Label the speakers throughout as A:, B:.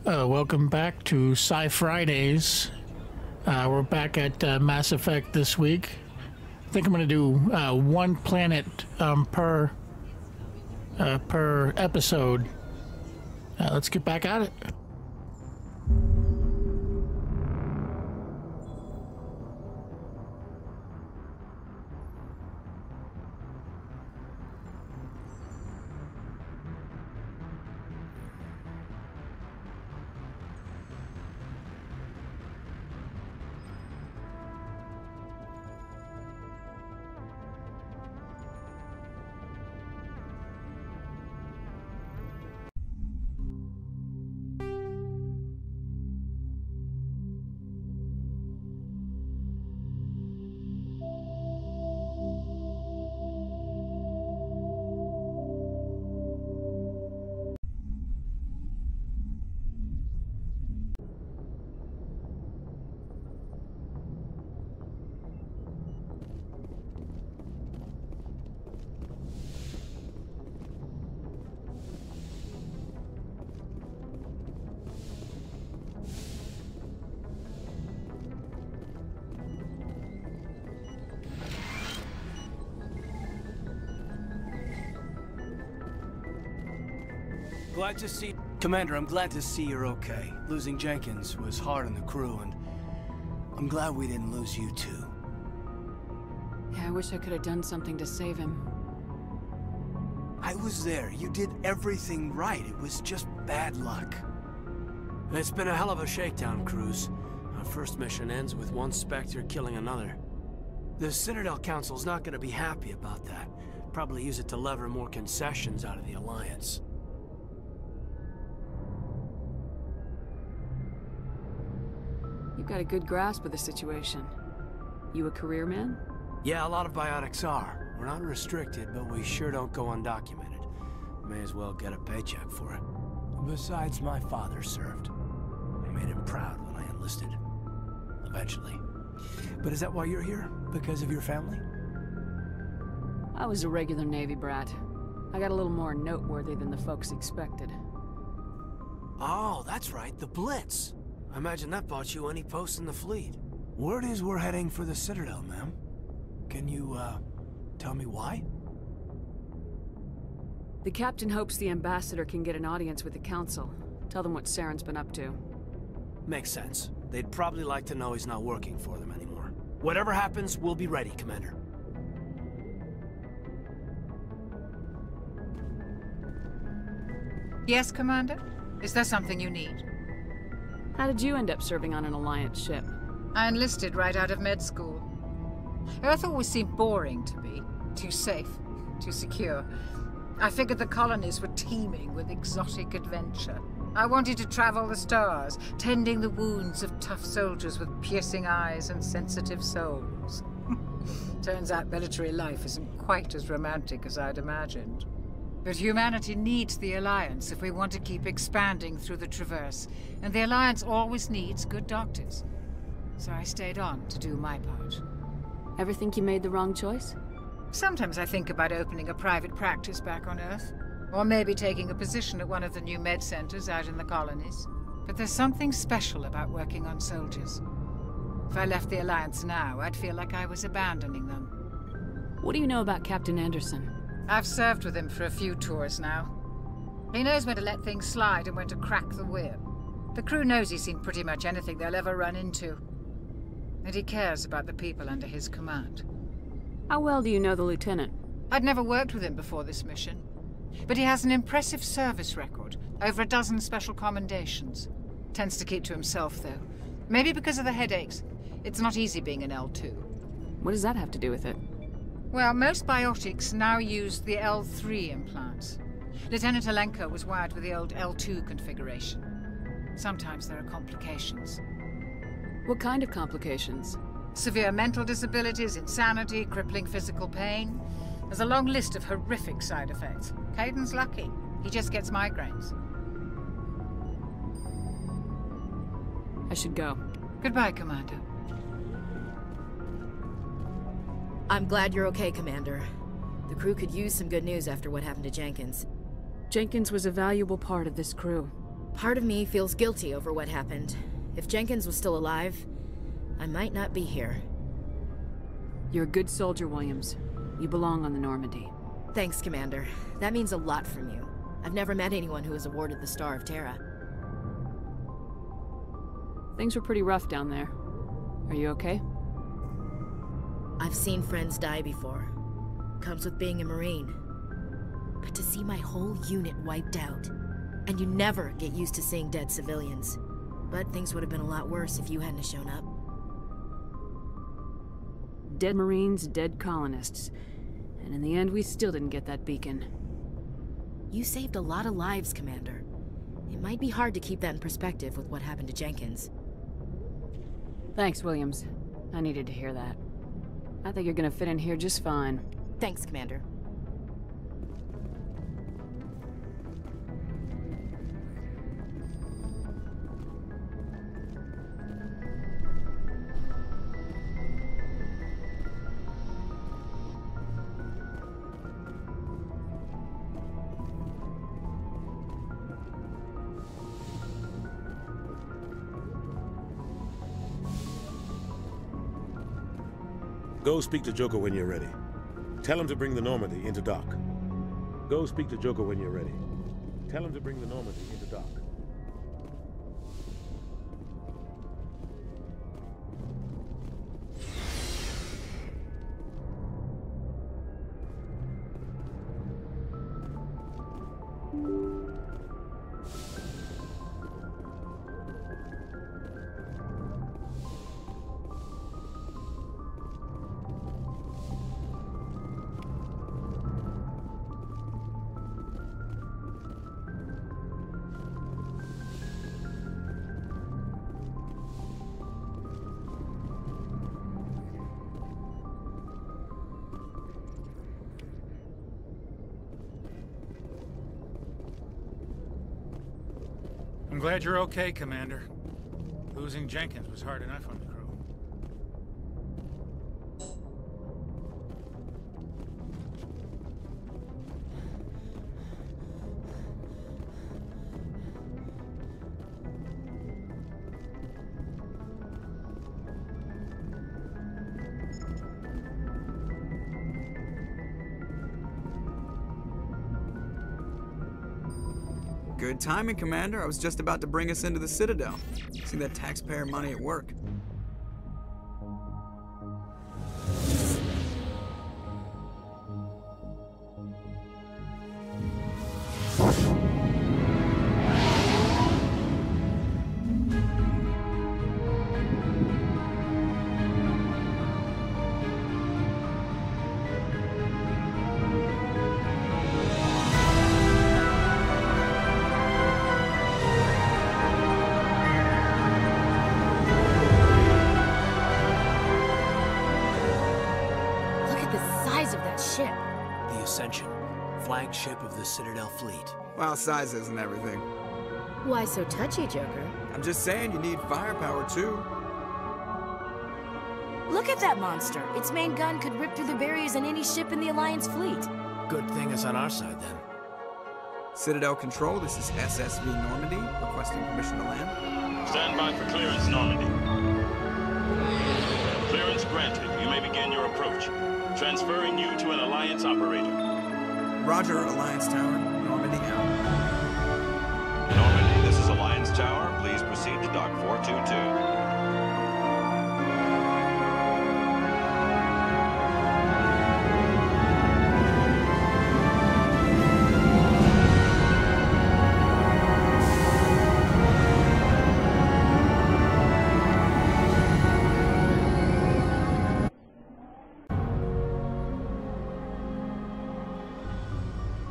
A: Welcome back to Sci-Fridays. We're back at Mass Effect this week. I think I'm going to do one planet per episode. Let's get back at it.
B: Glad to see... Commander, I'm glad to see you're okay. Losing Jenkins was hard on the crew, and I'm glad we didn't lose you too.
C: Yeah, I wish I could have done something to save him.
B: I was there. You did everything right. It was just bad luck. It's been a hell of a shakedown, Cruz. Our first mission ends with one Spectre killing another. The Citadel Council's not gonna be happy about that. Probably use it to lever more concessions out of the Alliance.
C: You've got a good grasp of the situation. You a career man?
B: Yeah, a lot of biotics are. We're not restricted, but we sure don't go undocumented. May as well get a paycheck for it. Besides, my father served. I made him proud when I enlisted. Eventually. But is that why you're here? Because of your family?
C: I was a regular Navy brat. I got a little more noteworthy than the folks expected.
B: Oh, that's right, the Blitz. I imagine that bought you any post in the fleet. Word is we're heading for the Citadel, ma'am. Can you, tell me why?
C: The captain hopes the ambassador can get an audience with the council. Tell them what Saren's been up to.
B: Makes sense. They'd probably like to know he's not working for them anymore. Whatever happens, we'll be ready, Commander.
D: Yes, Commander? Is there something you need?
C: How did you end up serving on an Alliance ship?
D: I enlisted right out of med school. Earth always seemed boring to me. Too safe, too secure. I figured the colonies were teeming with exotic adventure. I wanted to travel the stars, tending the wounds of tough soldiers with piercing eyes and sensitive souls. Turns out military life isn't quite as romantic as I'd imagined. But humanity needs the Alliance if we want to keep expanding through the Traverse, and the Alliance always needs good doctors. So I stayed on to do my part.
C: Ever think you made the wrong choice?
D: Sometimes I think about opening a private practice back on Earth, or maybe taking a position at one of the new med centers out in the colonies. But there's something special about working on soldiers. If I left the Alliance now, I'd feel like I was abandoning them.
C: What do you know about Captain Anderson?
D: I've served with him for a few tours now. He knows when to let things slide and when to crack the whip. The crew knows he's seen pretty much anything they'll ever run into. And he cares about the people under his command.
C: How well do you know the lieutenant?
D: I'd never worked with him before this mission. But he has an impressive service record, over a dozen special commendations. Tends to keep to himself, though. Maybe because of the headaches. It's not easy being an L2.
C: What does that have to do with it?
D: Well, most biotics now use the L3 implants. Lieutenant Alenko was wired with the old L2 configuration. Sometimes there are complications.
C: What kind of complications?
D: Severe mental disabilities, insanity, crippling physical pain. There's a long list of horrific side effects. Caden's lucky. He just gets migraines.
C: I should go.
D: Goodbye, Commander.
E: I'm glad you're okay, Commander. The crew could use some good news after what happened to Jenkins.
C: Jenkins was a valuable part of this crew.
E: Part of me feels guilty over what happened. If Jenkins was still alive, I might not be here.
C: You're a good soldier, Williams. You belong on the Normandy.
E: Thanks, Commander. That means a lot from you. I've never met anyone who was awarded the Star of Terra.
C: Things were pretty rough down there. Are you okay?
E: I've seen friends die before. Comes with being a Marine. But to see my whole unit wiped out, and you never get used to seeing dead civilians. But things would have been a lot worse if you hadn't shown up.
C: Dead Marines, dead colonists. And in the end, we still didn't get that beacon.
E: You saved a lot of lives, Commander. It might be hard to keep that in perspective with what happened to Jenkins.
C: Thanks, Williams. I needed to hear that. I think you're gonna fit in here just fine.
E: Thanks, Commander.
F: Go speak to Joker when you're ready. Tell him to bring the Normandy into dock. Go speak to Joker when you're ready. Tell him to bring the Normandy into dock.
G: I'm glad you're okay, Commander. Losing Jenkins was hard enough on the crew.
H: Good timing, Commander. I was just about to bring us into the Citadel. See that taxpayer money at work.
B: Flagship of the Citadel fleet.
H: Well, size isn't everything.
E: Why so touchy, Joker?
H: I'm just saying you need firepower, too.
E: Look at that monster. Its main gun could rip through the barriers in any ship in the Alliance fleet.
B: Good thing it's on our side, then.
H: Citadel Control, this is SSV Normandy, requesting permission to land.
I: Stand by for clearance, Normandy. Clearance granted. You may begin your approach. Transferring you to an Alliance operator.
H: Roger, Alliance Tower. Normandy out.
I: Normandy, this is Alliance Tower. Please proceed to Dock 422.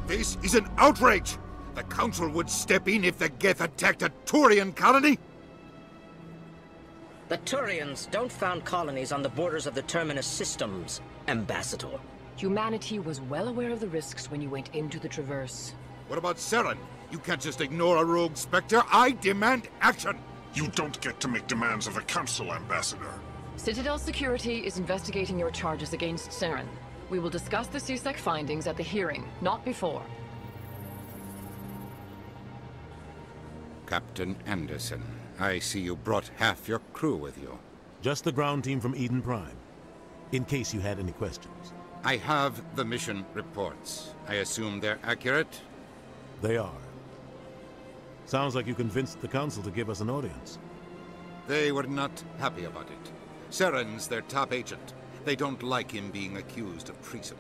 J: This is an outrage! The Council would step in if the Geth attacked a Turian colony?
K: The Turians don't found colonies on the borders of the Terminus systems, Ambassador.
L: Humanity was well aware of the risks when you went into the Traverse.
J: What about Saren? You can't just ignore a rogue Spectre. I demand action!
M: You don't get to make demands of a Council, Ambassador.
L: Citadel Security is investigating your charges against Saren. We will discuss the C-Sec findings at the hearing, not before.
J: Captain Anderson. I see you brought half your crew with you.
F: Just the ground team from Eden Prime, in case you had any questions.
J: I have the mission reports. I assume they're accurate?
F: They are. Sounds like you convinced the Council to give us an audience.
J: They were not happy about it. Saren's their top agent. They don't like him being accused of treason.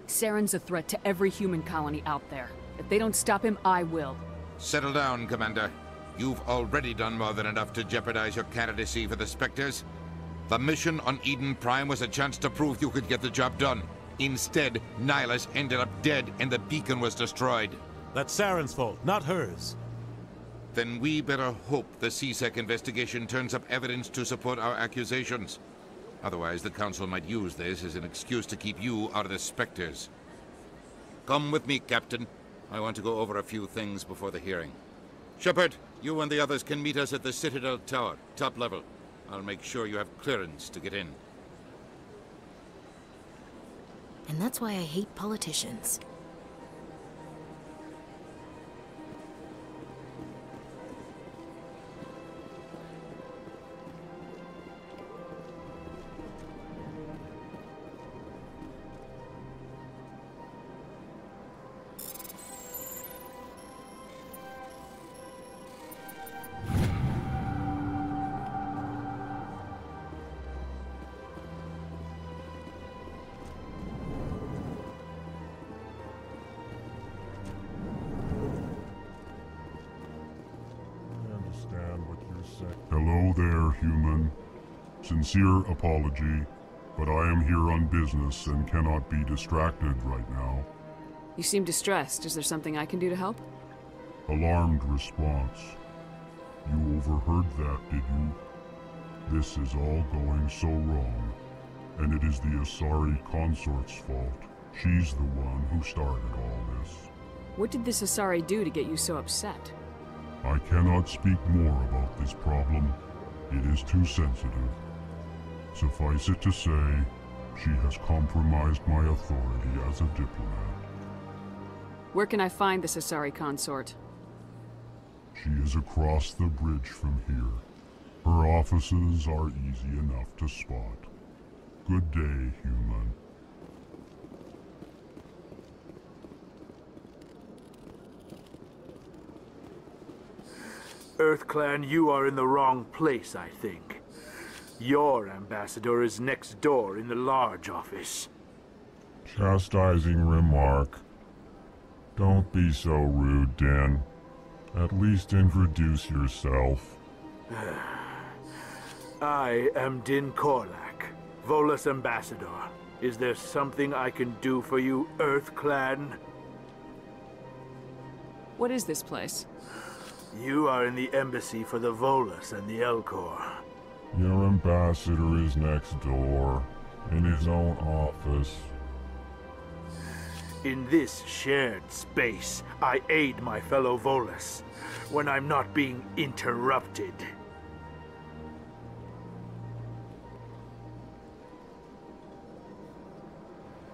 C: Saren's a threat to every human colony out there. If they don't stop him, I will.
J: Settle down, Commander. You've already done more than enough to jeopardize your candidacy for the Spectres. The mission on Eden Prime was a chance to prove you could get the job done. Instead, Nihilus ended up dead and the beacon was destroyed.
F: That's Saren's fault, not hers.
J: Then we better hope the C-Sec investigation turns up evidence to support our accusations. Otherwise, the Council might use this as an excuse to keep you out of the Spectres. Come with me, Captain. I want to go over a few things before the hearing. Shepard, you and the others can meet us at the Citadel Tower, top level. I'll make sure you have clearance to get in.
E: And that's why I hate politicians.
N: Hello there, human. Sincere apology, but I am here on business and cannot be distracted right now.
C: You seem distressed. Is there something I can do to help?
N: Alarmed response. You overheard that, did you? This is all going so wrong, and it is the Asari consort's fault. She's the one who started all this.
C: What did this Asari do to get you so upset?
N: I cannot speak more about this problem. It is too sensitive. Suffice it to say, she has compromised my authority as a diplomat.
C: Where can I find this Asari consort?
N: She is across the bridge from here. Her offices are easy enough to spot. Good day, human.
O: EarthClan, you are in the wrong place, I think. Your ambassador is next door in the large office.
N: Chastising remark. Don't be so rude, Din. At least introduce yourself.
O: I am Din Korlak, Volus ambassador. Is there something I can do for you, EarthClan?
C: What is this place?
O: You are in the embassy for the Volus and the Elcor.
N: Your ambassador is next door, in his own office.
O: In this shared space, I aid my fellow Volus when I'm not being interrupted.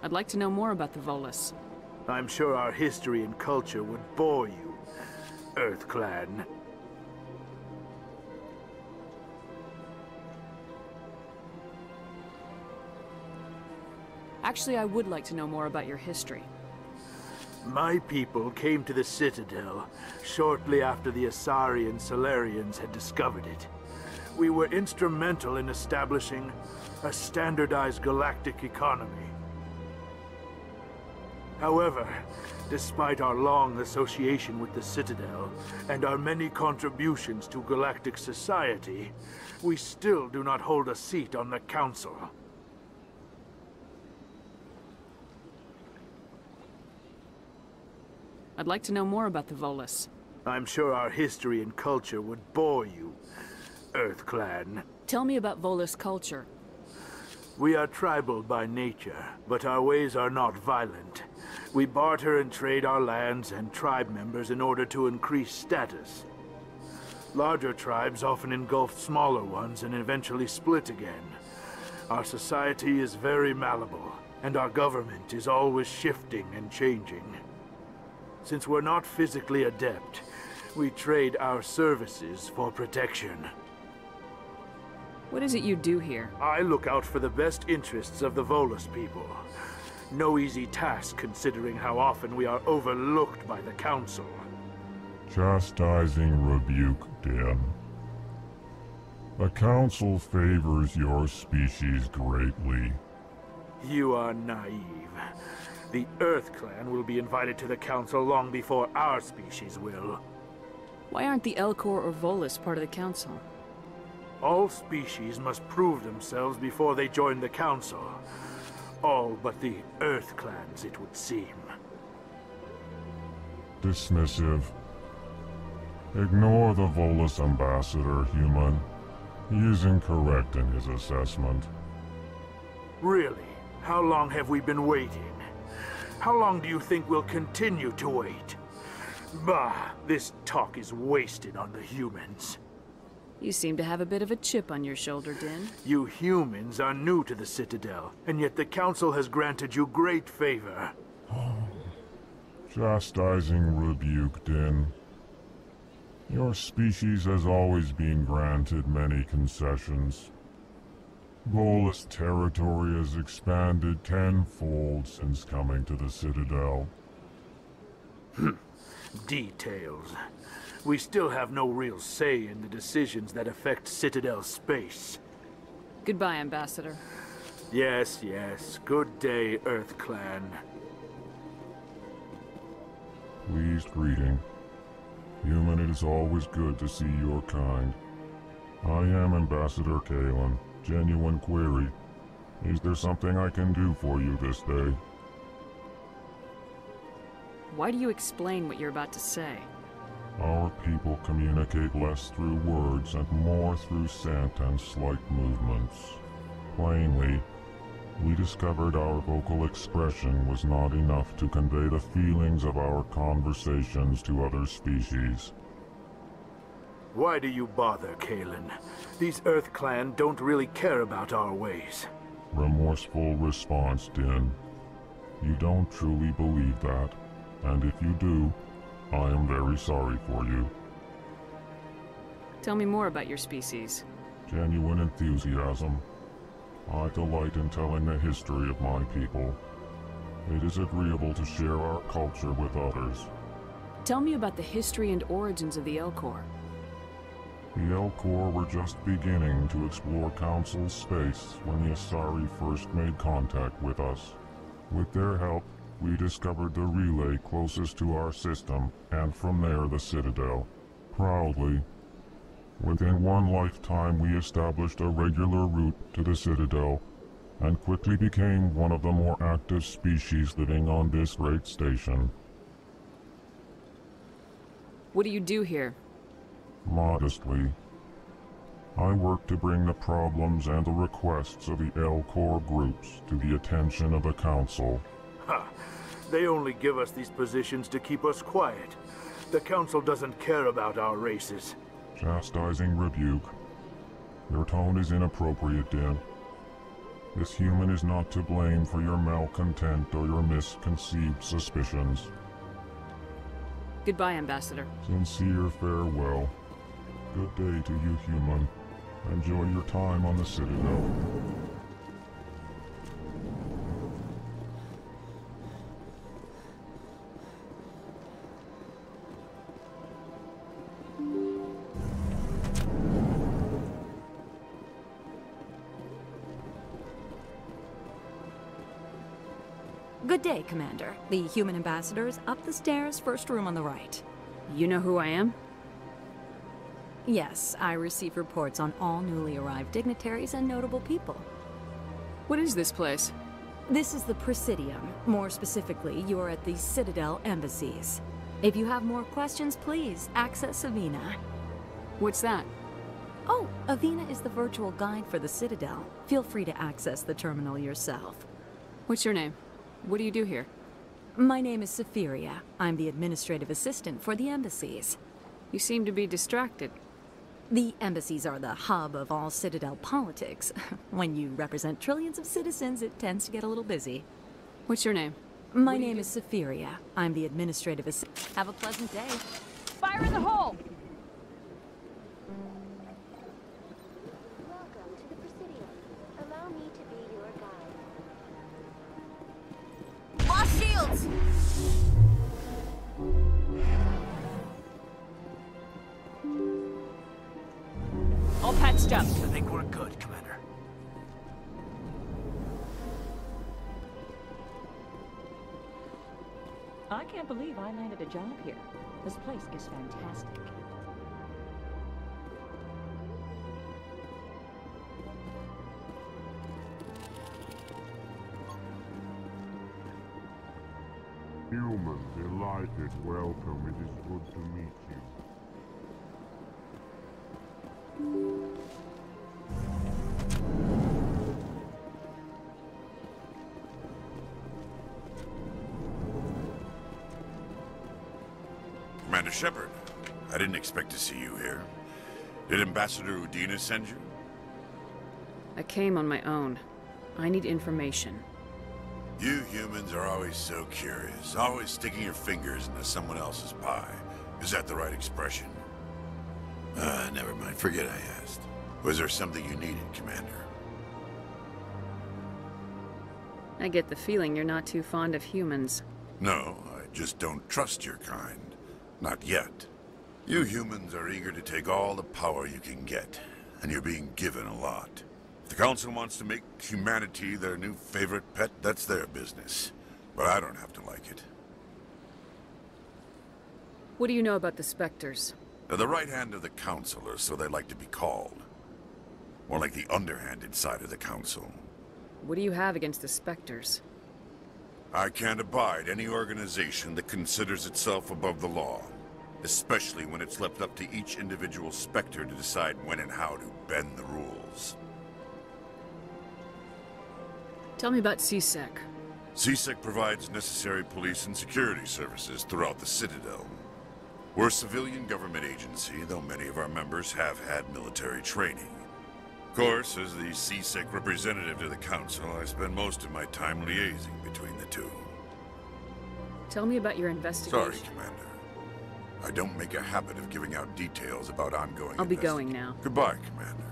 C: I'd like to know more about the Volus.
O: I'm sure our history and culture would bore you, EarthClan.
C: Actually, I would like to know more about your history.
O: My people came to the Citadel shortly after the Asari and Salarians had discovered it. We were instrumental in establishing a standardized galactic economy. However, despite our long association with the Citadel and our many contributions to galactic society, we still do not hold a seat on the Council.
C: I'd like to know more about the Volus.
O: I'm sure our history and culture would bore you, EarthClan.
C: Tell me about Volus culture.
O: We are tribal by nature, but our ways are not violent. We barter and trade our lands and tribe members in order to increase status. Larger tribes often engulf smaller ones and eventually split again. Our society is very malleable, and our government is always shifting and changing. Since we're not physically adept, We trade our services for protection.
C: What is it you do here?
O: I look out for the best interests of the Volus people. No easy task considering how often we are overlooked by the Council.
N: Chastising rebuke, Dan. The Council favors your species greatly.
O: You are naive. The Earth Clan will be invited to the Council long before our species will.
C: Why aren't the Elcor or Volus part of the Council?
O: All species must prove themselves before they join the Council. All but the Earth Clans, it would seem.
N: Dismissive. Ignore the Volus ambassador, human. He is incorrect in his assessment.
O: Really? How long have we been waiting? How long do you think we'll continue to wait? Bah, this talk is wasted on the humans.
C: You seem to have a bit of a chip on your shoulder, Din.
O: You humans are new to the Citadel, and yet the Council has granted you great favor.
N: Chastising rebuke, Din. Your species has always been granted many concessions. Volus territory has expanded tenfold since coming to the Citadel.
O: Details. We still have no real say in the decisions that affect Citadel space.
C: Goodbye, Ambassador.
O: Yes, yes. Good day, Earth Clan.
N: Pleased greeting. Human, it is always good to see your kind. I am Ambassador Kalen. Genuine query. Is there something I can do for you this day?
C: Why do you explain what you're about to say?
N: Our people communicate less through words and more through scent and slight movements. Plainly, we discovered our vocal expression was not enough to convey the feelings of our conversations to other species.
O: Why do you bother, Kalen? These Earth Clan don't really care about our ways.
N: Remorseful response, Din. You don't truly believe that, and if you do, I am very sorry for you.
C: Tell me more about your species.
N: Genuine enthusiasm. I delight in telling the history of my people. It is agreeable to share our culture with others.
C: Tell me about the history and origins of the Elcor.
N: The Elcor were just beginning to explore Council space when the Asari first made contact with us. With their help, we discovered the relay closest to our system, and from there the Citadel. Proudly. Within one lifetime we established a regular route to the Citadel, and quickly became one of the more active species living on this great station.
C: What do you do here?
N: Modestly. I work to bring the problems and the requests of the Elcor groups to the attention of the Council.
O: Ha! They only give us these positions to keep us quiet. The Council doesn't care about our races.
N: Chastising rebuke. Your tone is inappropriate, Din. This human is not to blame for your malcontent or your misconceived suspicions.
C: Goodbye, Ambassador.
N: Sincere farewell. Good day to you, human. Enjoy your time on the Citadel.
P: Good day, Commander. The human ambassador is up the stairs, first room on the right.
C: You know who I am?
P: Yes, I receive reports on all newly arrived dignitaries and notable people.
C: What is this place?
P: This is the Presidium. More specifically, you are at the Citadel embassies. If you have more questions, please access Avina.
C: What's that?
P: Oh, Avina is the virtual guide for the Citadel. Feel free to access the terminal yourself.
C: What's your name? What do you do here?
P: My name is Safiria. I'm the administrative assistant for the embassies.
C: You seem to be distracted.
P: The embassies are the hub of all Citadel politics. When you represent trillions of citizens, it tends to get a little busy.
C: What's your name?
P: My name is Safiria. I'm the administrative assistant. Have a pleasant day.
C: Fire in the hole!
Q: Welcome to the Presidium. Allow me to be your guide.
E: Lost shields!
C: All patched up.
B: I think we're good, Commander.
R: I can't believe I landed a job here. This place is fantastic.
N: Human, delighted, welcome. It is good to meet you.
S: Commander Shepard, I didn't expect to see you here. Did Ambassador Udina send you?
C: I came on my own. I need information.
S: You humans are always so curious, always sticking your fingers into someone else's pie. Is that the right expression? Never mind, forget I asked. Was there something you needed, Commander?
C: I get the feeling you're not too fond of humans.
S: No, I just don't trust your kind. Not yet. You humans are eager to take all the power you can get, and you're being given a lot. If the Council wants to make humanity their new favorite pet, that's their business. But I don't have to like it.
C: What do you know about the Spectres?
S: They're the right hand of the Council, or so they like to be called. More like the underhanded side of the Council.
C: What do you have against the Spectres?
S: I can't abide any organization that considers itself above the law. Especially when it's left up to each individual Spectre to decide when and how to bend the rules.
C: Tell me about C-Sec.
S: C-Sec provides necessary police and security services throughout the Citadel. We're a civilian government agency, though many of our members have had military training. Of course, as the C-Sec representative to the Council, I spend most of my time liaising between the two.
C: Tell me about your investigation.
S: Sorry, Commander. I don't make a habit of giving out details about ongoing
C: I'll be going now.
S: Goodbye, Commander.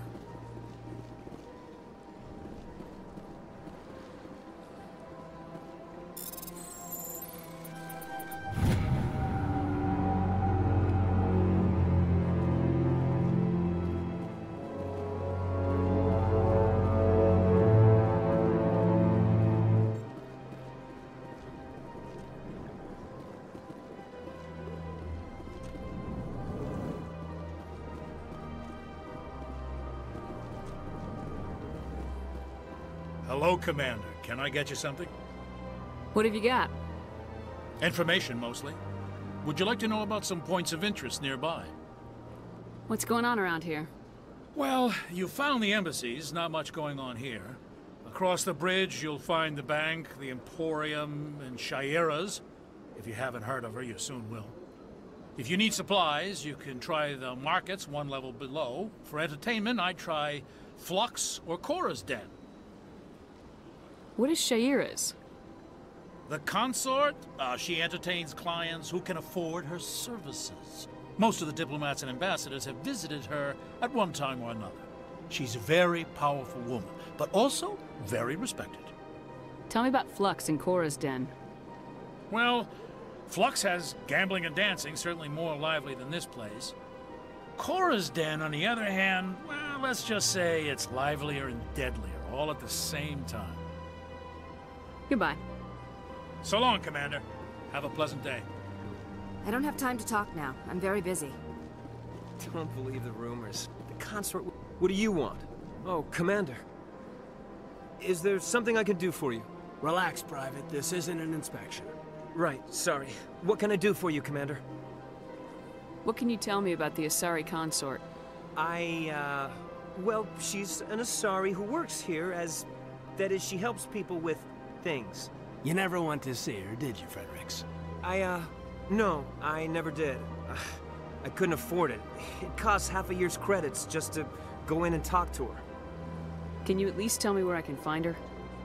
G: Hello, Commander. Can I get you something?
C: What have you got?
G: Information, mostly. Would you like to know about some points of interest nearby?
C: What's going on around here?
G: Well, you found the embassies. Not much going on here. Across the bridge, you'll find the bank, the Emporium, and Shayera's. If you haven't heard of her, you soon will. If you need supplies, you can try the markets one level below. For entertainment, I'd try Flux or Cora's Den.
C: What is Shayera's?
G: The consort? She entertains clients who can afford her services. Most of the diplomats and ambassadors have visited her at one time or another. She's a very powerful woman, but also very respected.
C: Tell me about Flux and Cora's Den.
G: Well, Flux has gambling and dancing, certainly more lively than this place. Cora's Den, on the other hand, well, let's just say it's livelier and deadlier, all at the same time.
C: Goodbye.
G: So long, Commander. Have a pleasant day.
T: I don't have time to talk now. I'm very busy.
U: Don't believe the rumors. The consort... What do you want? Oh, Commander. Is there something I can do for you?
B: Relax, Private. This isn't an inspection.
U: Right, sorry. What can I do for you, Commander?
C: What can you tell me about the Asari consort?
U: Well, she's an Asari who works here as... That is, she helps people with things.
B: You never went to see her, did you, Fredericks?
U: No, I never did. I couldn't afford it. It costs half a year's credits just to go in and talk to her.
C: Can you at least tell me where I can find her?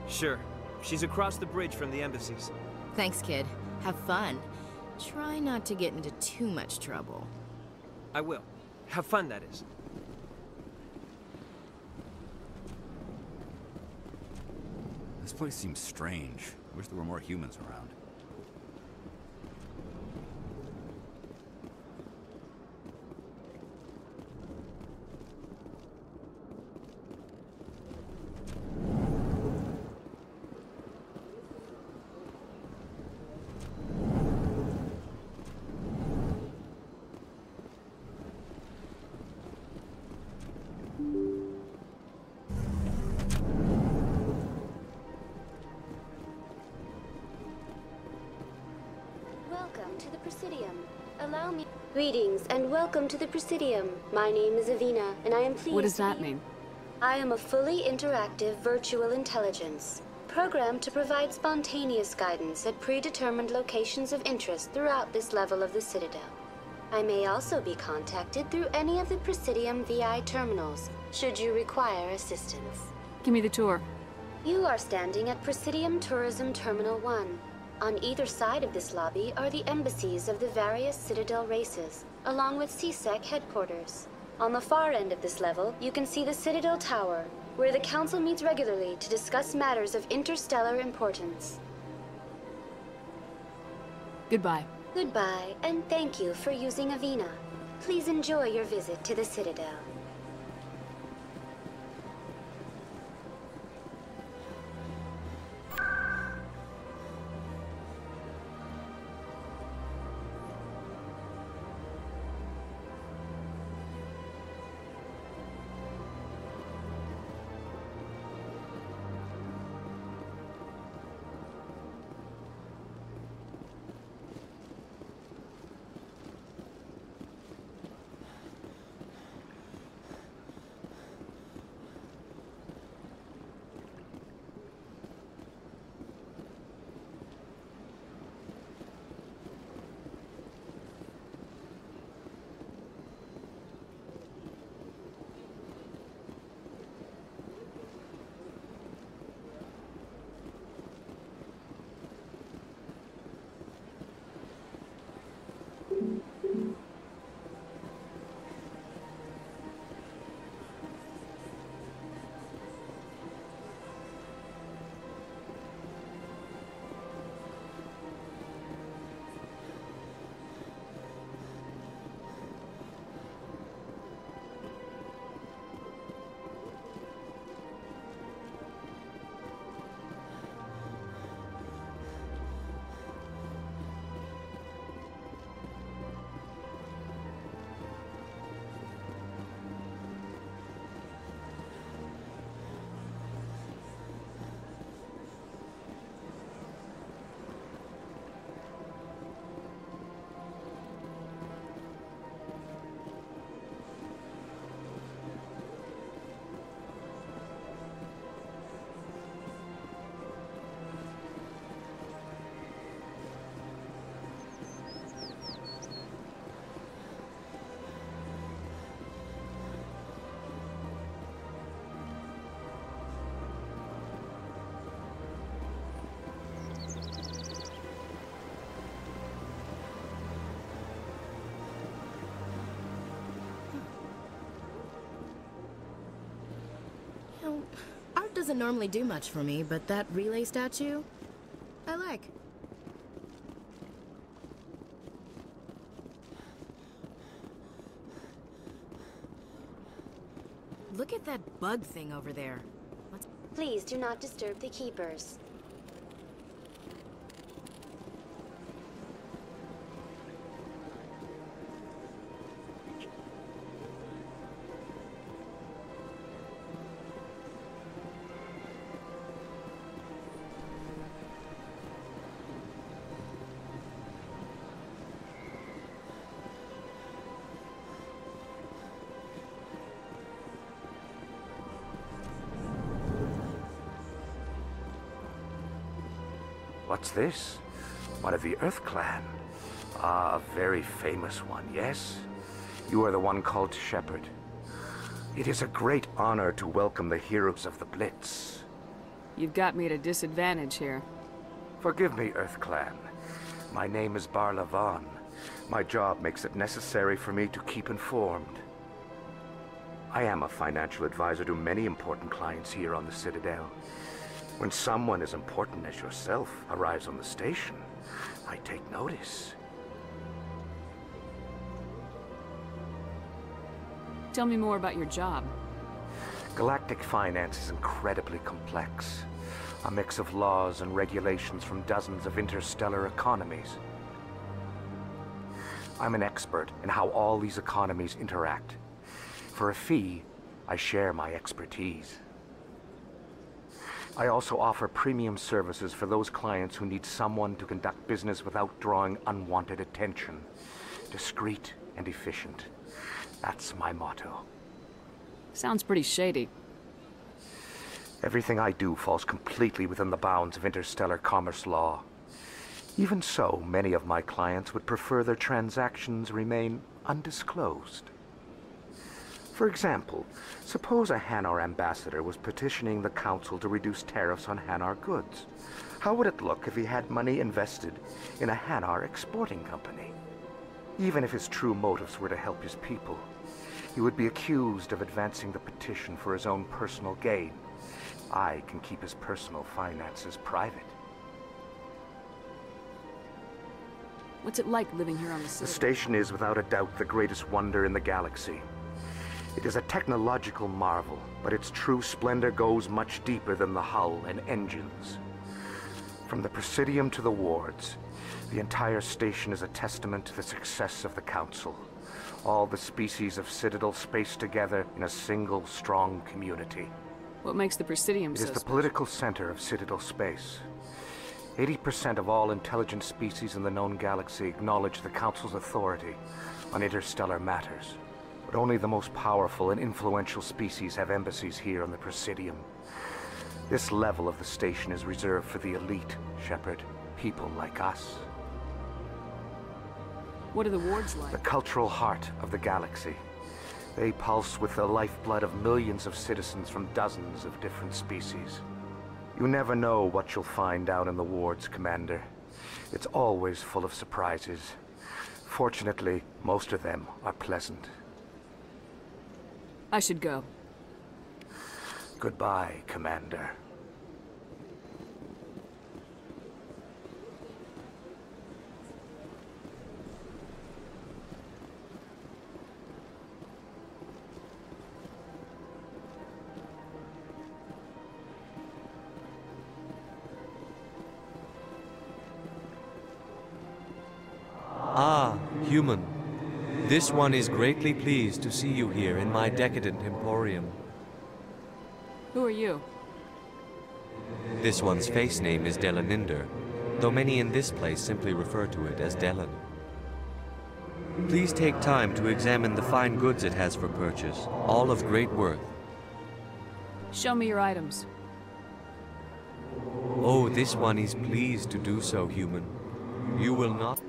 U: Sure. She's across the bridge from the embassies.
E: Thanks, kid. Have fun. Try not to get into too much trouble.
U: I will. Have fun, that is.
A: This place seems strange. Wish there were more humans around.
Q: Welcome to the Presidium. Allow me... Greetings and welcome to the Presidium. My name is Avina, and I am pleased...
C: What does that mean?
Q: I am a fully interactive virtual intelligence, programmed to provide spontaneous guidance at predetermined locations of interest throughout this level of the Citadel. I may also be contacted through any of the Presidium VI terminals, should you require assistance.
C: Give me the tour.
Q: You are standing at Presidium Tourism Terminal 1. On either side of this lobby are the embassies of the various Citadel races, along with C-Sec headquarters. On the far end of this level, you can see the Citadel Tower, where the Council meets regularly to discuss matters of interstellar importance.
C: Goodbye.
Q: Goodbye, and thank you for using Avina. Please enjoy your visit to the Citadel.
E: Art doesn't normally do much for me, but that relay statue, I like. Look at that bug thing over there.
Q: Please do not disturb the keepers.
O: What's this? One of the Earth Clan. Ah, a very famous one, yes? You are the one called Shepherd. It is a great honor to welcome the heroes of the Blitz.
C: You've got me at a disadvantage here.
O: Forgive me, Earth Clan.
D: My name is Barla Vaughn. My job makes it necessary for me to keep informed. I am a financial advisor to many important clients here on the Citadel. When someone as important as yourself arrives on the station, I take notice.
C: Tell me more about your job.
D: Galactic finance is incredibly complex. A mix of laws and regulations from dozens of interstellar economies. I'm an expert in how all these economies interact. For a fee, I share my expertise. I also offer premium services for those clients who need someone to conduct business without drawing unwanted attention. Discreet and efficient. That's my motto.
C: Sounds pretty shady.
D: Everything I do falls completely within the bounds of interstellar commerce law. Even so, many of my clients would prefer their transactions remain undisclosed. For example, suppose a Hanar ambassador was petitioning the Council to reduce tariffs on Hanar goods. How would it look if he had money invested in a Hanar exporting company? Even if his true motives were to help his people, he would be accused of advancing the petition for his own personal gain. I can keep his personal finances private.
C: What's it like living here on the Citadel?
D: The station is without a doubt the greatest wonder in the galaxy. It is a technological marvel, but its true splendor goes much deeper than the hull and engines. From the Presidium to the wards, the entire station is a testament to the success of the Council. All the species of Citadel spaced together in a single, strong community.
C: What makes the Presidium so
D: special? It is the political center of Citadel space. 80% of all intelligent species in the known galaxy acknowledge the Council's authority on interstellar matters. But only the most powerful and influential species have embassies here on the Presidium. This level of the station is reserved for the elite, Shepard. People like us.
C: What are the wards like?
D: The cultural heart of the galaxy. They pulse with the lifeblood of millions of citizens from dozens of different species. You never know what you'll find down in the wards, Commander. It's always full of surprises. Fortunately, most of them are pleasant.
C: I should go.
D: Goodbye, Commander.
V: Ah, human. This one is greatly pleased to see you here in my decadent emporium.
C: Who are you?
V: This one's face name is Delaninder, though many in this place simply refer to it as Delan. Please take time to examine the fine goods it has for purchase, all of great worth.
C: Show me your items.
V: Oh, this one is pleased to do so, human. You will not...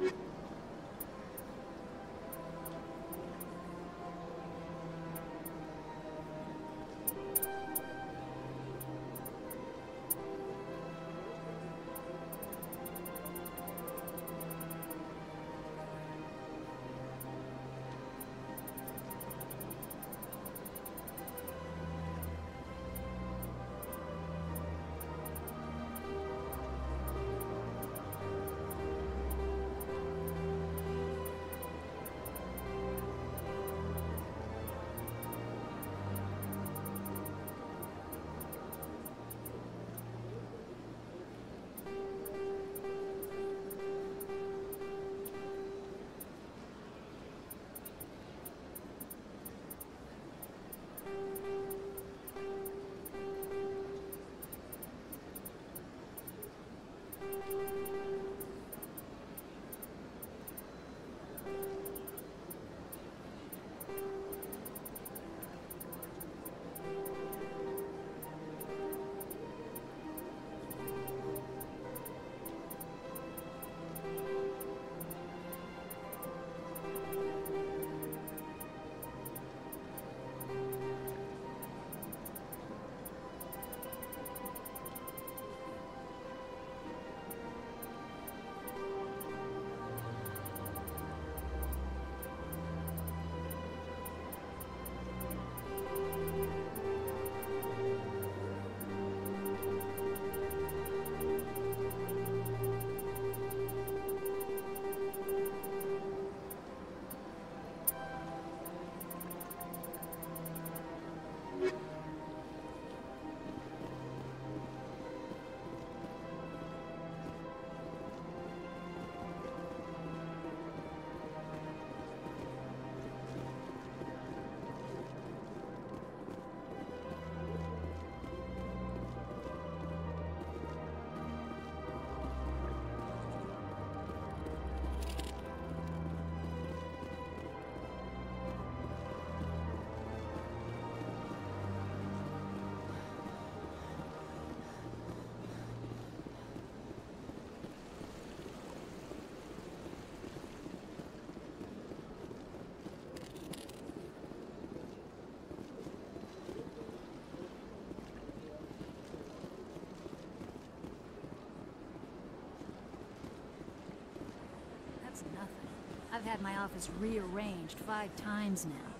H: I've had my office rearranged 5 times now.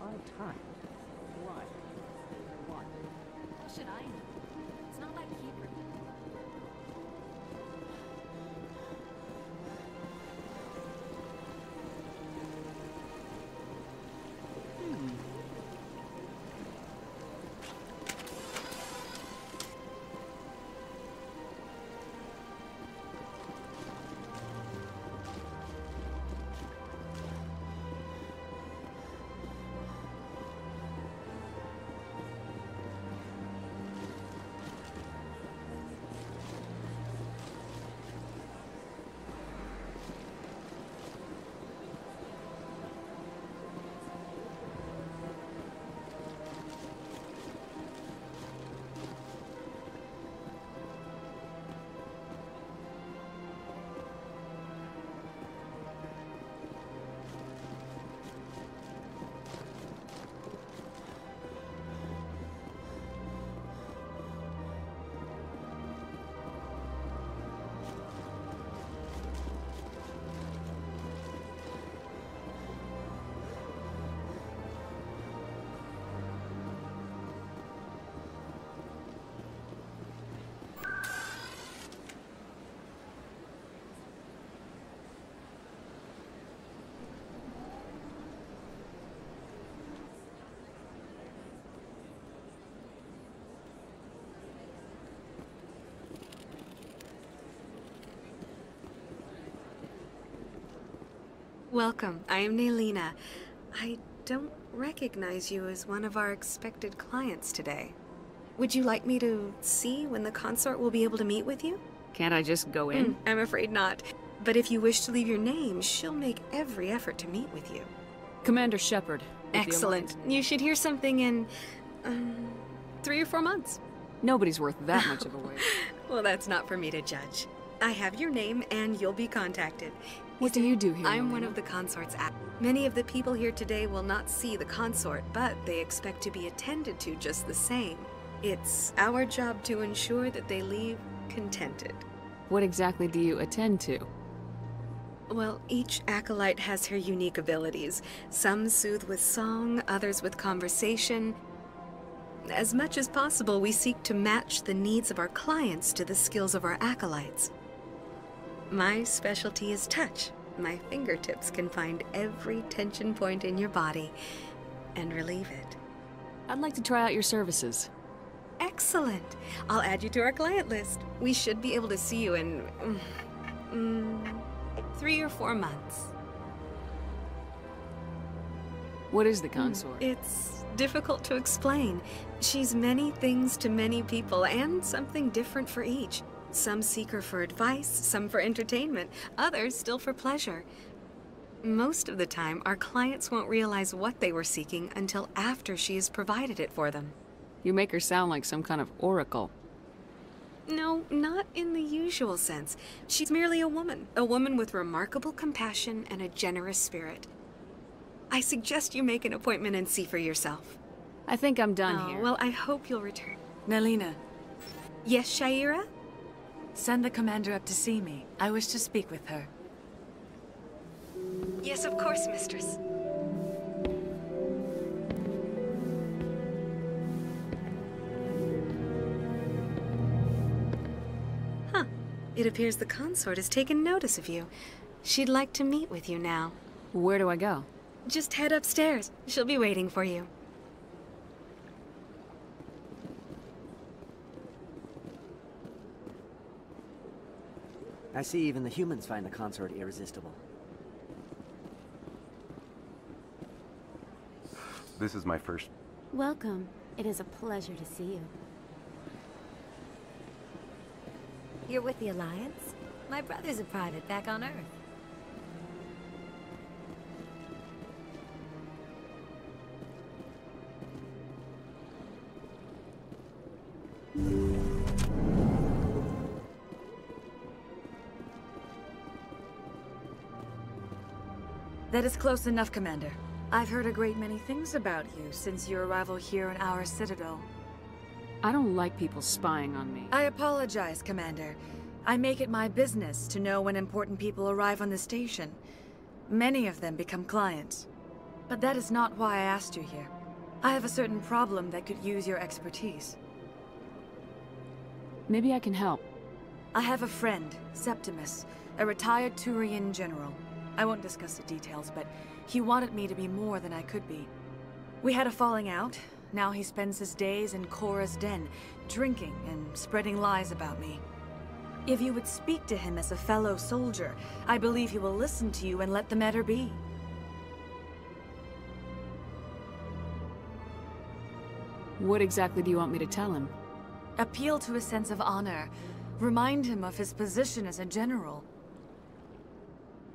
R: 5 times? Why? Why?
H: How should I know? It's not like keeper.
I: Welcome. I am Naylina. I don't recognize you as one of our expected clients today. Would you like me to see when the consort will be able to meet with you?
C: Can't I just go in?
I: I'm afraid not. But if you wish to leave your name, she'll make every effort to meet with you.
C: Commander Shepard.
I: Excellent. You should hear something in 3 or 4 months.
C: Nobody's worth that much of a wait.
I: Well, that's not for me to judge. I have your name and you'll be contacted.
C: What do you do here,
I: I'm
C: Naylina?
I: one of the consort's Many of the people here today will not see the consort, but they expect to be attended to just the same. It's our job to ensure that they leave contented.
C: What exactly do you attend to?
I: Well, each acolyte has her unique abilities. Some soothe with song, others with conversation. As much as possible, we seek to match the needs of our clients to the skills of our acolytes. My specialty is touch. My fingertips can find every tension point in your body and relieve it.
C: I'd like to try out your services.
I: Excellent. I'll add you to our client list. We should be able to see you in 3 or 4 months.
C: What is the consort?
I: It's difficult to explain. She's many things to many people, and something different for each. Some seek her for advice, some for entertainment, others still for pleasure. Most of the time, our clients won't realize what they were seeking until after she has provided it for them.
C: You make her sound like some kind of oracle.
I: No, not in the usual sense. She's merely a woman with remarkable compassion and a generous spirit. I suggest you make an appointment and see for yourself.
C: I think I'm done here.
I: Well, I hope you'll return.
W: Naylina.
I: Yes, Shaira?
W: Send the commander up to see me. I wish to speak with her.
I: Yes, of course, mistress. Huh. It appears the consort has taken notice of you. She'd like to meet with you now.
C: Where do I go?
I: Just head upstairs. She'll be waiting for you.
K: I see even the humans find the consort irresistible.
L: This is my first...
M: Welcome. It is a pleasure to see you.
H: You're with the Alliance? My brother's a private back on Earth.
W: That is close enough, Commander. I've heard a great many things about you since your arrival here in our citadel.
C: I don't like people spying on me.
W: I apologize, Commander. I make it my business to know when important people arrive on the station. Many of them become clients. But that is not why I asked you here. I have a certain problem that could use your expertise.
C: Maybe I can help.
W: I have a friend, Septimus, a retired Turian general. I won't discuss the details, but he wanted me to be more than I could be. We had a falling out. Now he spends his days in Cora's den, drinking and spreading lies about me. If you would speak to him as a fellow soldier, I believe he will listen to you and let the matter be.
C: What exactly do you want me to tell him?
W: Appeal to his sense of honor. Remind him of his position as a general.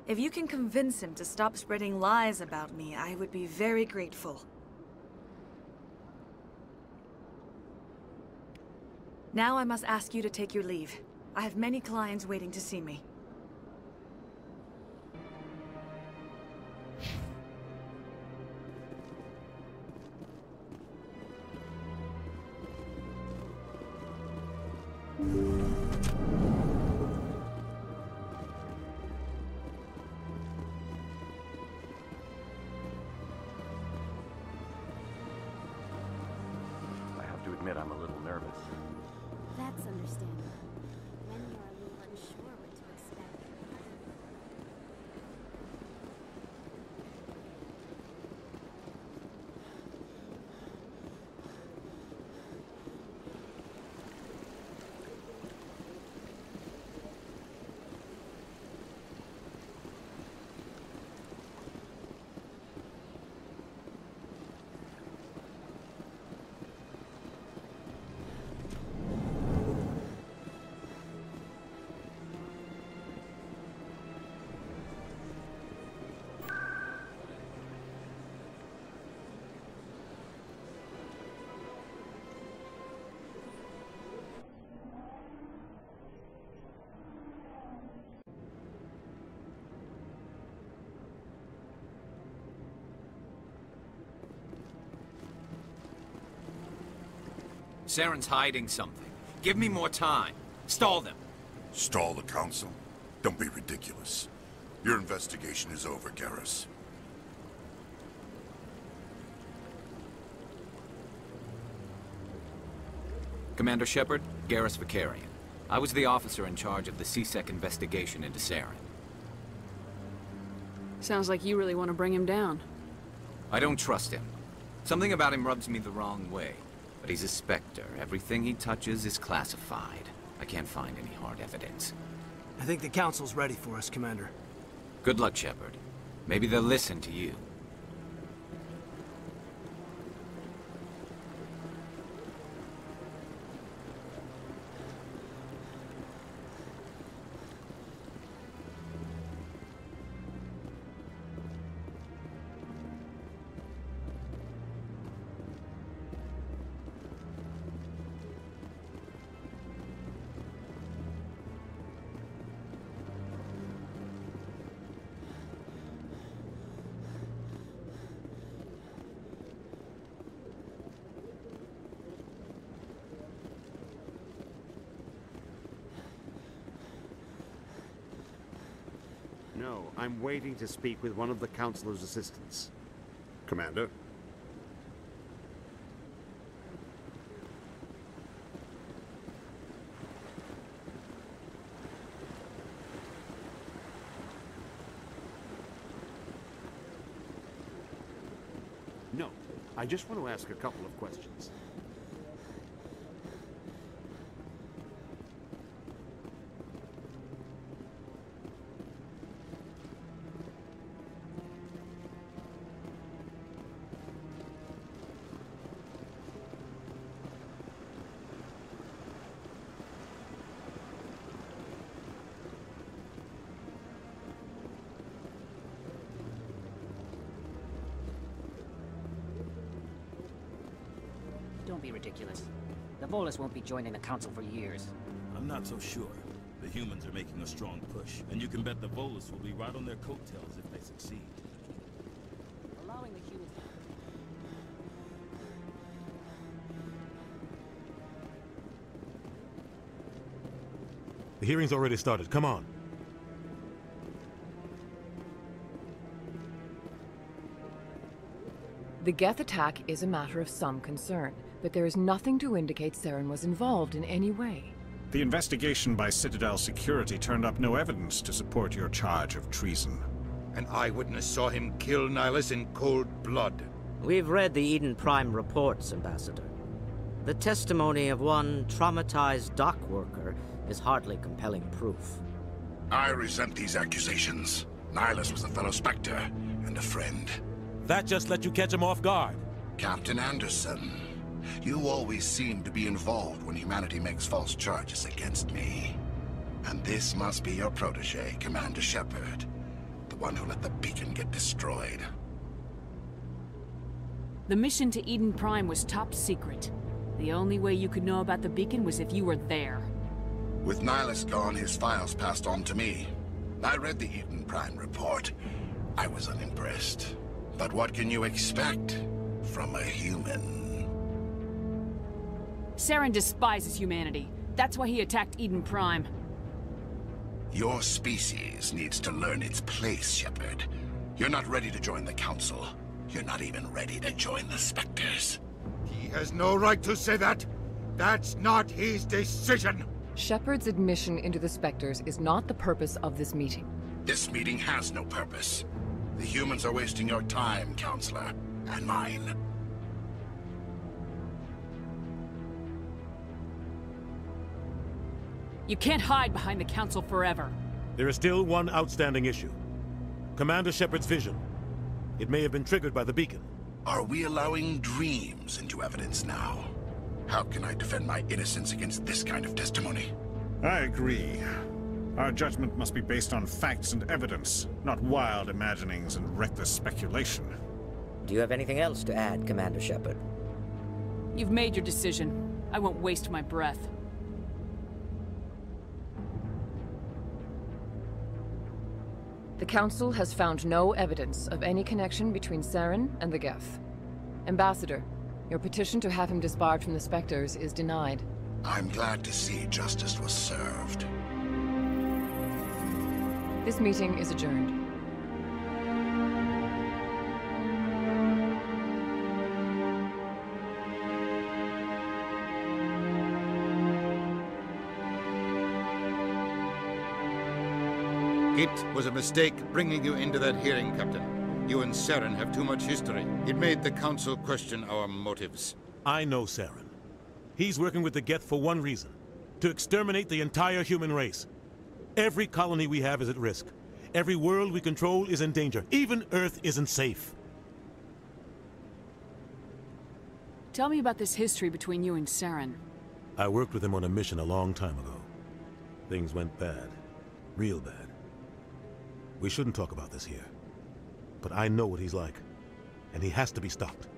W: If you can convince him to stop spreading lies about me, I would be very grateful. Now I must ask you to take your leave. I have many clients waiting to see me.
L: I have to admit I'm a little nervous.
M: That's understandable. When you're a little unsure what to expect.
X: Saren's hiding something. Give me more time. Stall them.
S: Stall the Council? Don't be ridiculous. Your investigation is over, Garrus.
X: Commander Shepard, Garrus Vicarian. I was the officer in charge of the C-Sec investigation into Saren.
C: Sounds like you really want to bring him down.
X: I don't trust him. Something about him rubs me the wrong way. But he's a Spectre. Everything he touches is classified. I can't find any hard evidence.
B: I think the Council's ready for us, Commander.
X: Good luck, Shepard. Maybe they'll listen to you.
Y: No, I'm waiting to speak with one of the Councilor's assistants.
F: Commander?
Y: No, I just want to ask a couple of questions.
G: Don't be ridiculous. The Volus won't be joining the Council for years.
J: I'm not so sure. The humans are making a strong push, and you can bet the Volus will be right on their coattails if they succeed.
G: Allowing the humans...
F: The hearing's already started. Come on.
N: The Geth attack is a matter of some concern, but there is nothing to indicate Saren was involved in any way.
P: The investigation by Citadel Security turned up no evidence to support your charge of treason.
T: An eyewitness saw him kill Nihilus in cold blood.
G: We've read the Eden Prime reports, Ambassador. The testimony of one traumatized dock worker is hardly compelling proof.
Z: I resent these accusations. Nihilus was a fellow Spectre and a friend.
F: That just let you catch him off guard.
Z: Captain Anderson, you always seem to be involved when humanity makes false charges against me. And this must be your protege, Commander Shepard. The one who let the beacon get destroyed.
C: The mission to Eden Prime was top secret. The only way you could know about the beacon was if you were there.
Z: With Nihilus gone, his files passed on to me. I read the Eden Prime report. I was unimpressed. But what can you expect from a human?
C: Saren despises humanity. That's why he attacked Eden Prime.
Z: Your species needs to learn its place, Shepard. You're not ready to join the Council. You're not even ready to join the Spectres.
T: He has no right to say that. That's not his decision.
N: Shepard's admission into the Spectres is not the purpose of this meeting.
Z: This meeting has no purpose. The humans are wasting your time, Counselor, and mine.
C: You can't hide behind the Council forever.
F: There is still one outstanding issue. Commander Shepard's vision. It may have been triggered by the beacon.
Z: Are we allowing dreams into evidence now? How can I defend my innocence against this kind of testimony?
P: I agree. Our judgment must be based on facts and evidence, not wild imaginings and reckless speculation.
G: Do you have anything else to add, Commander Shepard?
C: You've made your decision. I won't waste my breath.
N: The Council has found no evidence of any connection between Saren and the Geth. Ambassador, your petition to have him disbarred from the Spectres is denied.
Z: I'm glad to see justice was served.
N: This meeting is adjourned.
T: It was a mistake bringing you into that hearing, Captain. You and Saren have too much history. It made the Council question our motives.
F: I know Saren. He's working with the Geth for one reason. To exterminate the entire human race. Every colony we have is at risk. Every world we control is in danger. Even Earth isn't safe.
C: Tell me about this history between you and Saren.
F: I worked with him on a mission a long time ago. Things went bad. Real bad. We shouldn't talk about this here. But I know what he's like. And he has to be stopped.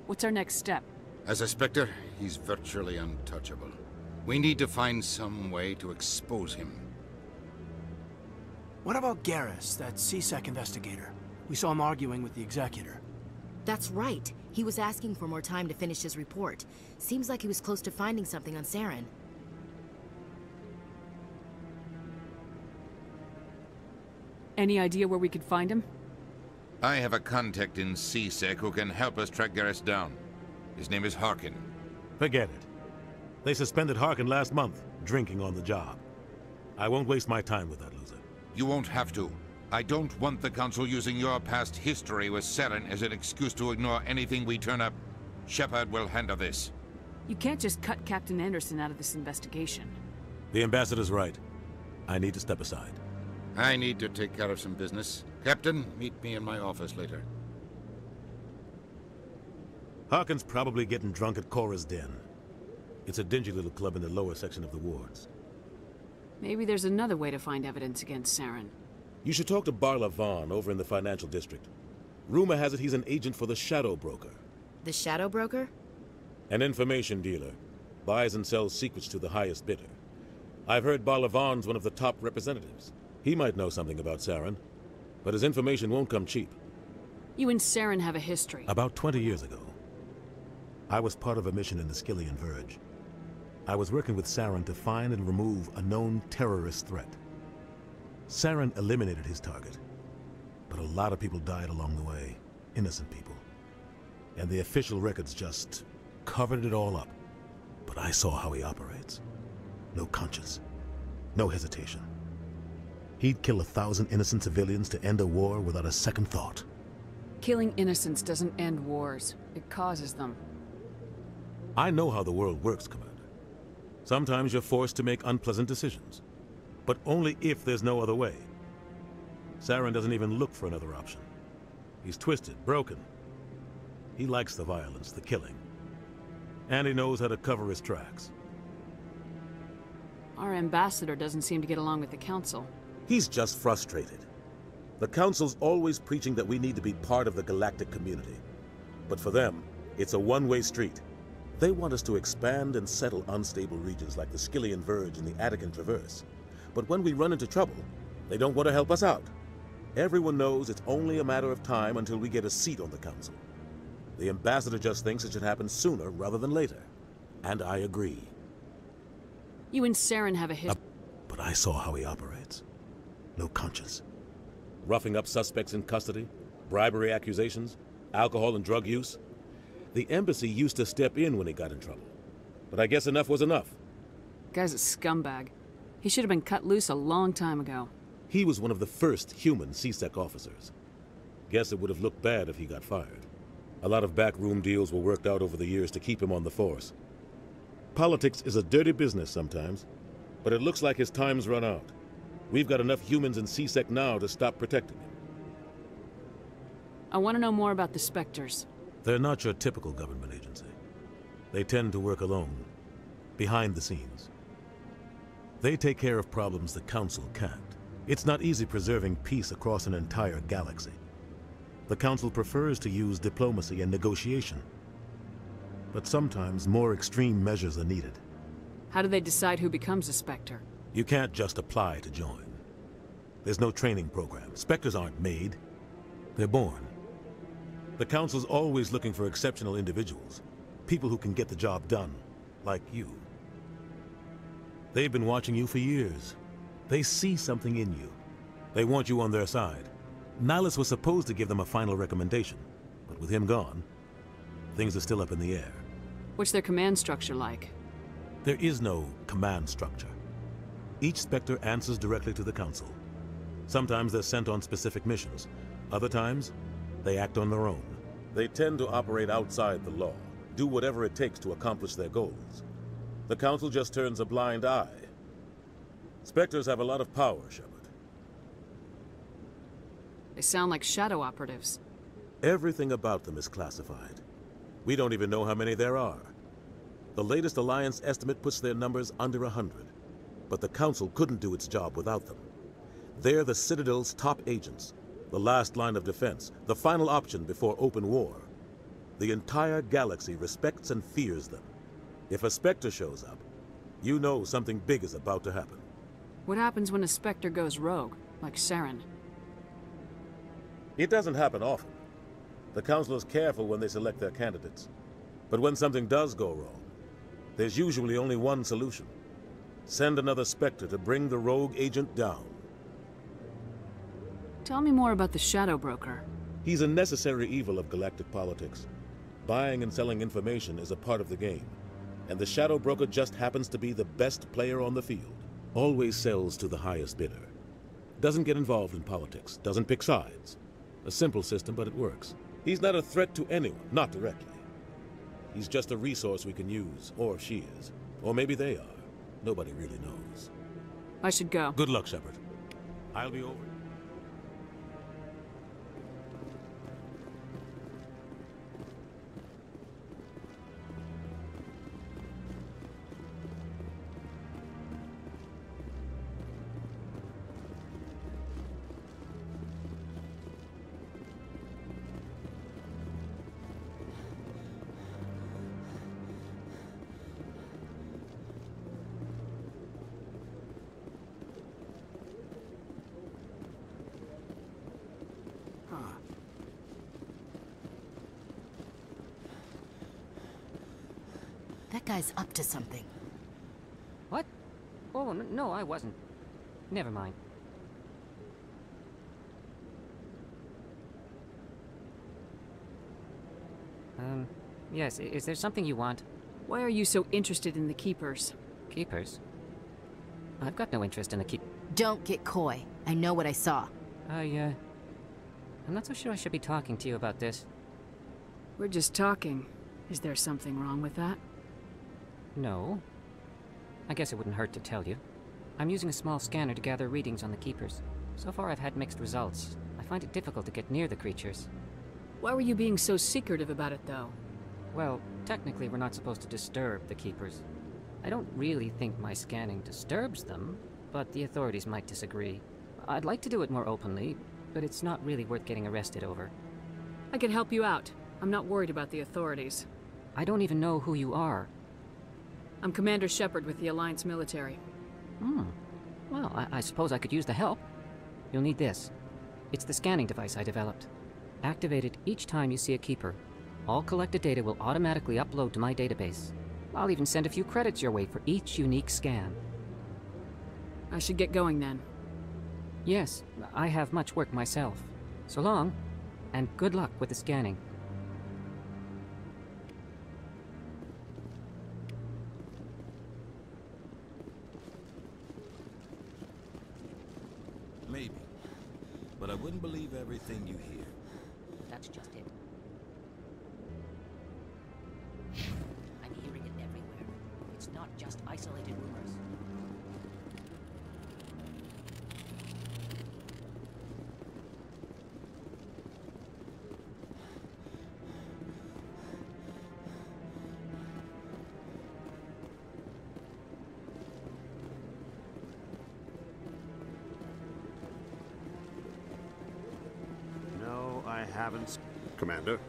C: What's our next step?
T: As a Spectre, he's virtually untouchable. We need to find some way to expose him.
B: What about Garrus, that C-Sec investigator? We saw him arguing with the Executor.
E: That's right. He was asking for more time to finish his report. Seems like he was close to finding something on Saren.
C: Any idea where we could find him?
T: I have a contact in C-Sec who can help us track Garrus down. His name is Harkin.
F: Forget it. They suspended Harkin last month, drinking on the job. I won't waste my time with that loser.
T: You won't have to. I don't want the Council using your past history with Saren as an excuse to ignore anything we turn up. Shepard will handle this.
C: You can't just cut Captain Anderson out of this investigation.
F: The Ambassador's right. I need to step aside.
T: I need to take care of some business. Captain, meet me in my office later.
F: Harkin's probably getting drunk at Cora's Den. It's a dingy little club in the lower section of the wards.
C: Maybe there's another way to find evidence against Saren.
F: You should talk to Barla Vaughn over in the financial district. Rumor has it he's an agent for the Shadow Broker.
E: The Shadow Broker?
F: An information dealer. Buys and sells secrets to the highest bidder. I've heard Balavan's one of the top representatives. He might know something about Saren, but his information won't come cheap.
C: You and Saren have a history.
F: About 20 years ago, I was part of a mission in the Skillian Verge. I was working with Saren to find and remove a known terrorist threat. Saren eliminated his target, but a lot of people died along the way, innocent people. And the official records just covered it all up. But I saw how he operates. No conscience, no hesitation. He'd kill 1,000 innocent civilians to end a war without a second thought.
C: Killing innocents doesn't end wars. It causes them.
F: I know how the world works, Commander. Sometimes you're forced to make unpleasant decisions, but only if there's no other way. Saren doesn't even look for another option. He's twisted, broken. He likes the violence, the killing. And he knows how to cover his tracks.
C: Our ambassador doesn't seem to get along with the Council.
F: He's just frustrated. The Council's always preaching that we need to be part of the galactic community. But for them, it's a one-way street. They want us to expand and settle unstable regions like the Skillian Verge and the Attican Traverse. But when we run into trouble, they don't want to help us out. Everyone knows it's only a matter of time until we get a seat on the Council. The ambassador just thinks it should happen sooner rather than later. And I agree.
C: You and Saren have a history.
F: But I saw how he operates. No conscience. Roughing up suspects in custody, bribery accusations, alcohol and drug use. The embassy used to step in when he got in trouble. But I guess enough was enough.
C: Guy's a scumbag. He should have been cut loose a long time ago.
F: He was one of the first human C-Sec officers. Guess it would have looked bad if he got fired. A lot of backroom deals were worked out over the years to keep him on the force. Politics is a dirty business sometimes, but it looks like his time's run out. We've got enough humans in C-Sec now to stop protecting him.
C: I want to know more about the Spectres.
F: They're not your typical government agency. They tend to work alone, behind the scenes. They take care of problems the Council can't. It's not easy preserving peace across an entire galaxy. The Council prefers to use diplomacy and negotiation. But sometimes more extreme measures are needed.
C: How do they decide who becomes a Spectre?
F: You can't just apply to join. There's no training program. Spectres aren't made. They're born. The Council's always looking for exceptional individuals. People who can get the job done, like you. They've been watching you for years. They see something in you. They want you on their side. Nihilus was supposed to give them a final recommendation, but with him gone, things are still up in the air.
C: What's their command structure like?
F: There is no command structure. Each Spectre answers directly to the Council. Sometimes they're sent on specific missions. Other times, they act on their own. They tend to operate outside the law, do whatever it takes to accomplish their goals. The Council just turns a blind eye. Spectres have a lot of power, Shepard.
C: They sound like shadow operatives.
F: Everything about them is classified. We don't even know how many there are. The latest Alliance estimate puts their numbers under 100. But the Council couldn't do its job without them. They're the Citadel's top agents, the last line of defense, the final option before open war. The entire galaxy respects and fears them. If a Spectre shows up, you know something big is about to happen.
C: What happens when a Spectre goes rogue, like Saren?
F: It doesn't happen often. The Council is careful when they select their candidates. But when something does go wrong, there's usually only one solution. Send another Spectre to bring the rogue agent down.
C: Tell me more about the Shadow Broker.
F: He's a necessary evil of galactic politics. Buying and selling information is a part of the game. And the Shadow Broker just happens to be the best player on the field. Always sells to the highest bidder. Doesn't get involved in politics, doesn't pick sides. A simple system, but it works. He's not a threat to anyone, not directly. He's just a resource we can use, or she is. Or maybe they are. Nobody really knows.
C: I should go.
F: Good luck, Shepard. I'll be over.
E: That guy's up to something.
A: What? Oh, no, I wasn't. Never mind. Yes, is there something you want?
C: Why are you so interested in the Keepers?
A: Keepers? I've got no interest in the
E: Don't get coy. I know what I saw.
A: I'm not so sure I should be talking to you about this.
C: We're just talking. Is there something wrong with that?
A: No. I guess it wouldn't hurt to tell you. I'm using a small scanner to gather readings on the Keepers. So far I've had mixed results. I find it difficult to get near the creatures.
C: Why were you being so secretive about it, though?
A: Well, technically we're not supposed to disturb the Keepers. I don't really think my scanning disturbs them, but the authorities might disagree. I'd like to do it more openly, but it's not really worth getting arrested over.
C: I can help you out. I'm not worried about the authorities.
A: I don't even know who you are.
C: I'm Commander Shepard with the Alliance military.
A: Well, I suppose I could use the help. You'll need this. It's the scanning device I developed. Activate it each time you see a Keeper. All collected data will automatically upload to my database. I'll even send a few credits your way for each unique scan.
C: I should get going then.
A: Yes, I have much work myself. So long, and good luck with the scanning.
J: Maybe. But I wouldn't believe everything you hear.
A: That's just it. I'm hearing it everywhere. It's not just isolated rumors.
Y: No, I haven't.
D: Commander?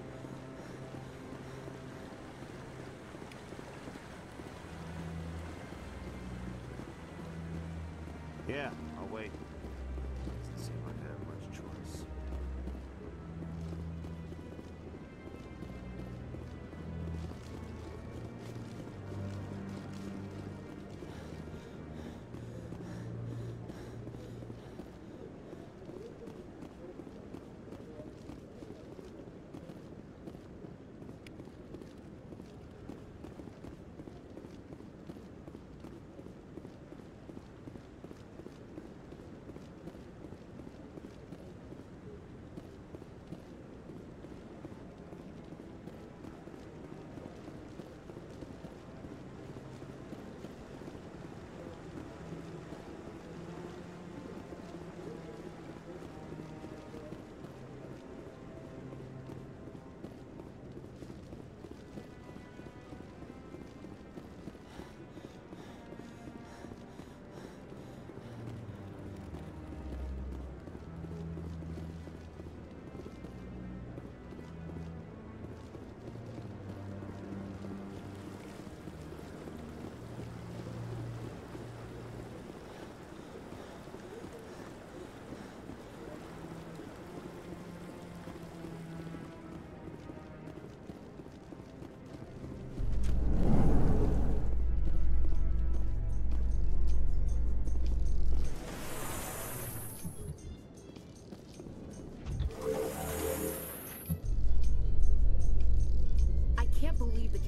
Y: Yeah, I'll wait. Doesn't seem like I have much choice.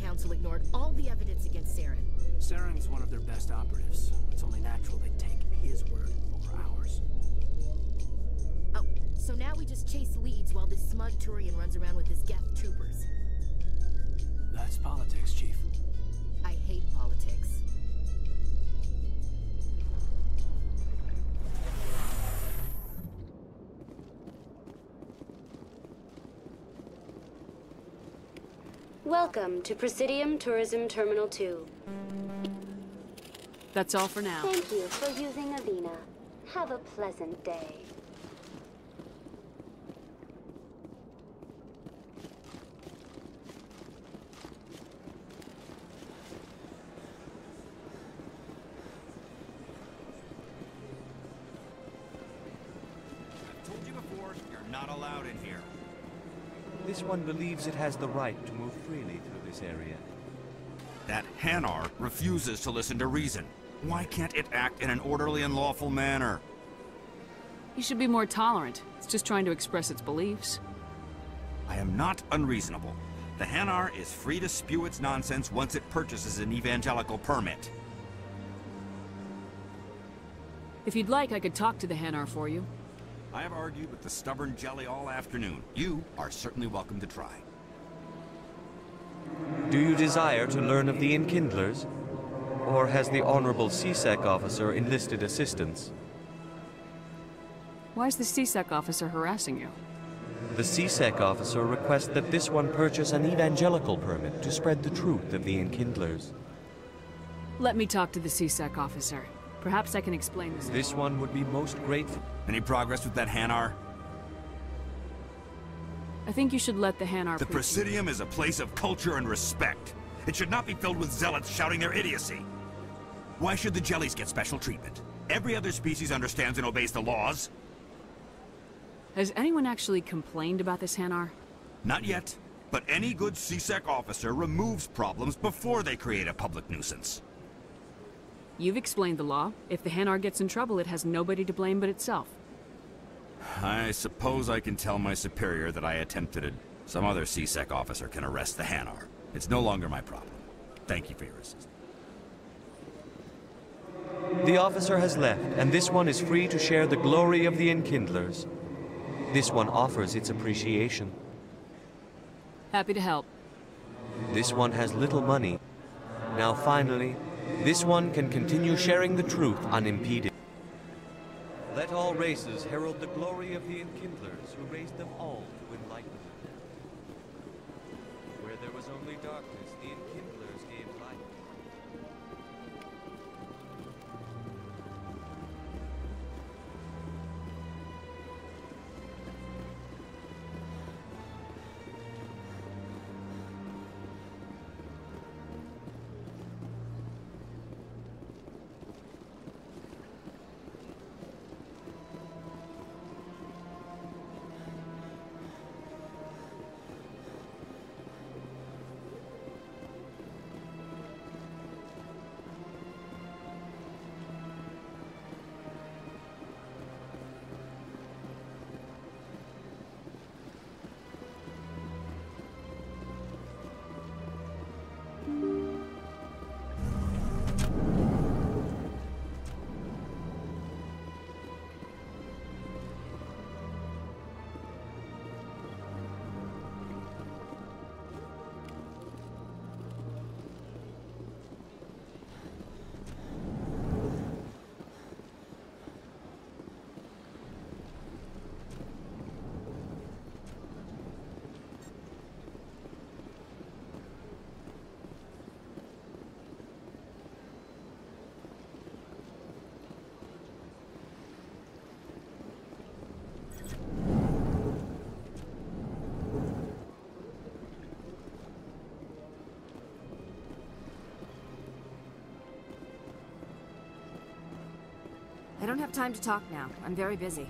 E: Council ignored all the evidence against Saren.
B: Saren's one of their best operatives. It's only natural they take his word over ours.
E: Oh, so now we just chase leads while this smug Turian runs around with his Geth troopers.
B: That's politics, Chief.
E: I hate politics.
M: Welcome to Presidium Tourism Terminal 2.
C: That's all for now.
M: Thank you for using Avena. Have a pleasant day.
O: I've told you before, you're not allowed in here. This one believes it has the right to move freely through this area. That Hanar refuses to listen to reason. Why can't it act in an orderly and lawful manner?
C: You should be more tolerant. It's just trying to express its beliefs.
O: I am not unreasonable. The Hanar is free to spew its nonsense once it purchases an evangelical permit.
C: If you'd like, I could talk to the Hanar for you.
O: I have argued with the stubborn jelly all afternoon. You are certainly welcome to try.
D: Do you desire to learn of the Enkindlers? Or has the Honorable C-Sec officer enlisted assistance?
C: Why is the C-Sec officer harassing you?
D: The C-Sec officer requests that this one purchase an evangelical permit to spread the truth of the Enkindlers.
C: Let me talk to the C-Sec officer. Perhaps I can explain this.
D: This one would be most grateful.
O: Any progress with that Hanar?
C: I think you should let the Hanar...
O: The Presidium is a place of culture and respect. It should not be filled with zealots shouting their idiocy. Why should the jellies get special treatment? Every other species understands and obeys the laws.
C: Has anyone actually complained about this Hanar?
O: Not yet, but any good C-Sec officer removes problems before they create a public nuisance.
C: You've explained the law. If the Hanar gets in trouble, it has nobody to blame but itself.
O: I suppose I can tell my superior that I attempted it. Some other C-Sec officer can arrest the Hanar. It's no longer my problem. Thank you for your assistance.
D: The officer has left, and this one is free to share the glory of the Enkindlers. This one offers its appreciation.
C: Happy to help.
D: This one has little money. Now finally, this one can continue sharing the truth unimpeded. Let all races herald the glory of the Enkindlers who raised them all to enlightenment. Where there was only darkness, the Enkindlers gave light.
H: I don't have time to talk now. I'm very busy.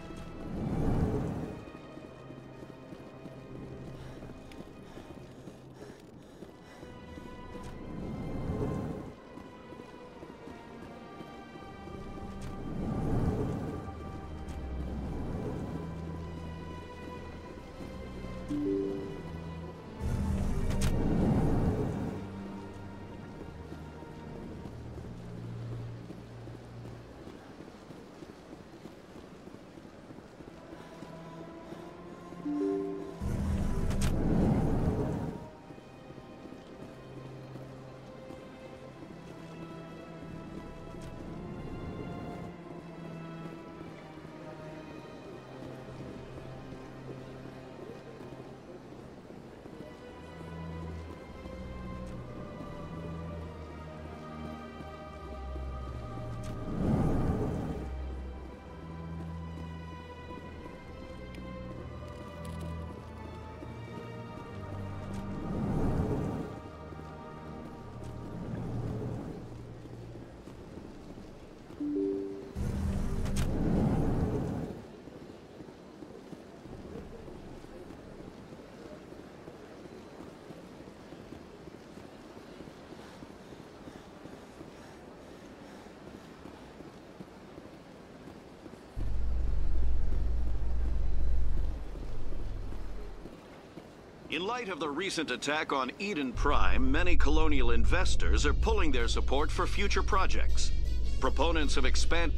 I: In light of the recent attack on Eden Prime, many colonial investors are pulling their support for future projects. Proponents of expand...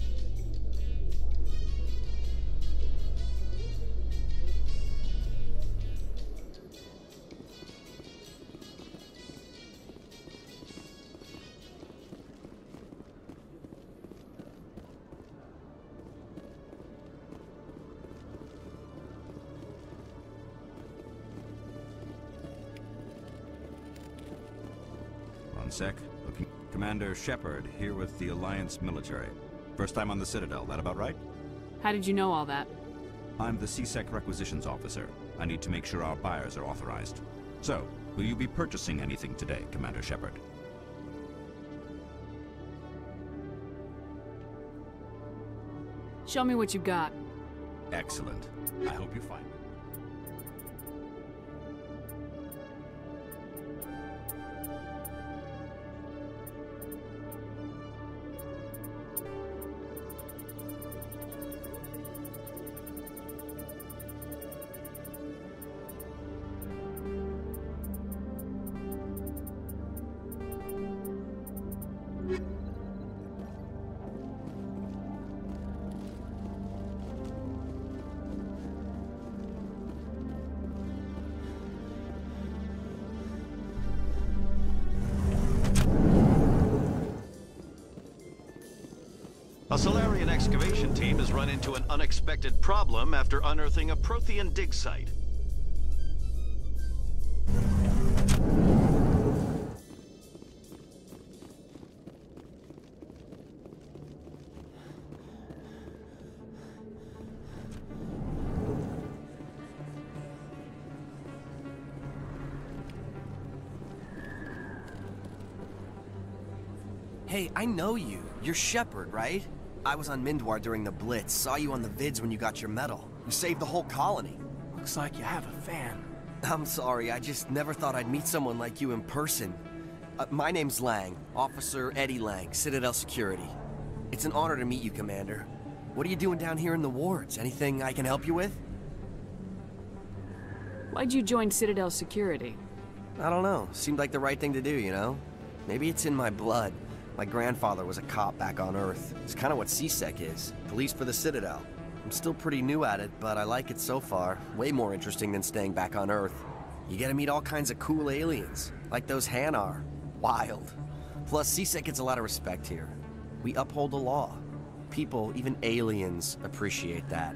K: Sec. Commander Shepard, here with the Alliance military. First time on the Citadel, that about right?
C: How did you know all that?
K: I'm the C-Sec requisitions officer. I need to make sure our buyers are authorized. So, will you be purchasing anything today, Commander Shepard?
C: Show me what you got.
K: Excellent. I hope you find it.
I: A Solarian excavation team has run into an unexpected problem after unearthing a Prothean dig site.
Q: Hey, I know you. You're Shepard, right? I was on Mindwar during the Blitz. Saw you on the vids when you got your medal. You saved the whole colony.
B: Looks like you have a fan.
Q: I'm sorry, I just never thought I'd meet someone like you in person. My name's Lang, Officer Eddie Lang, Citadel Security. It's an honor to meet you, Commander. What are you doing down here in the wards? Anything I can help you with?
C: Why'd you join Citadel Security?
Q: I don't know. Seemed like the right thing to do, you know? Maybe it's in my blood. My grandfather was a cop back on Earth. It's kind of what C-Sec is. Police for the Citadel. I'm still pretty new at it, but I like it so far. Way more interesting than staying back on Earth. You get to meet all kinds of cool aliens, like those Hanar. Wild. Plus, C-Sec gets a lot of respect here. We uphold the law. People, even aliens, appreciate that.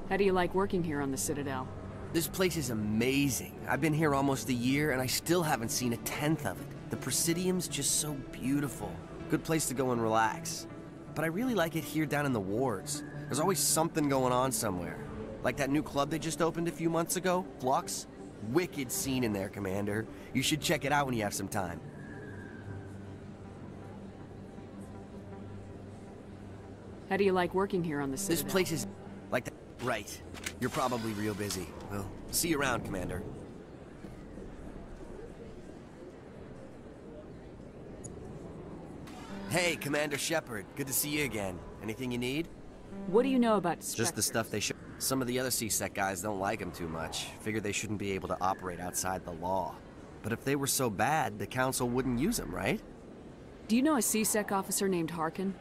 C: How do you like working here on the Citadel?
Q: This place is amazing. I've been here almost a year, and I still haven't seen a tenth of it. The Presidium's just so beautiful. Good place to go and relax. But I really like it here down in the wards. There's always something going on somewhere. Like that new club they just opened a few months ago, Flux. Wicked scene in there, Commander. You should check it out when you have some time.
C: How do you like working here on the Citadel?
Q: This place is like that. Right. You're probably real busy. Well, see you around, Commander. Hey, Commander Shepard. Good to see you again. Anything you need?
C: What do you know about Spectres?
Q: Just the stuff they show. Some of the other C-Sec guys don't like them too much. Figure they shouldn't be able to operate outside the law. But if they were so bad, the Council wouldn't use them, right?
C: Do you know a C-Sec officer named Harkin?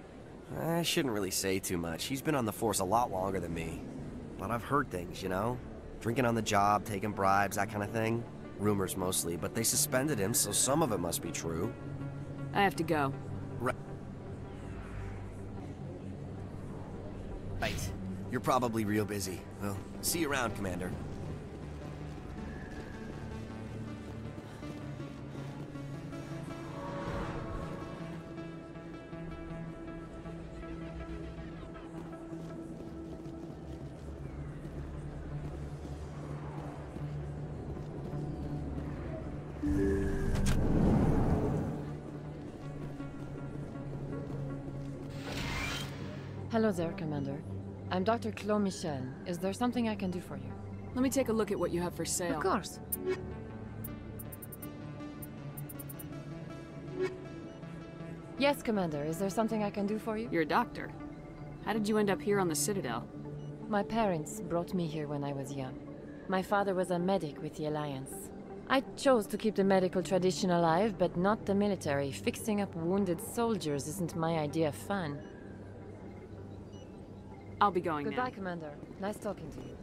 Q: I shouldn't really say too much. He's been on the force a lot longer than me. But I've heard things, you know? Drinking on the job, taking bribes, that kind of thing. Rumors mostly, but they suspended him, so some of it must be true.
C: I have to go.
Q: Right. You're probably real busy. Well, see you around, Commander.
N: Hello there, Commander. I'm Dr. Claude Michel. Is there something I can do for you?
C: Let me take a look at what you have for sale.
N: Of course. Yes, Commander. Is there something I can do for you?
C: You're a doctor. How did you end up here on the Citadel?
N: My parents brought me here when I was young. My father was a medic with the Alliance. I chose to keep the medical tradition alive, but not the military. Fixing up wounded soldiers isn't my idea of fun.
C: I'll be going
N: Goodbye,
C: now.
N: Commander. Nice talking to you.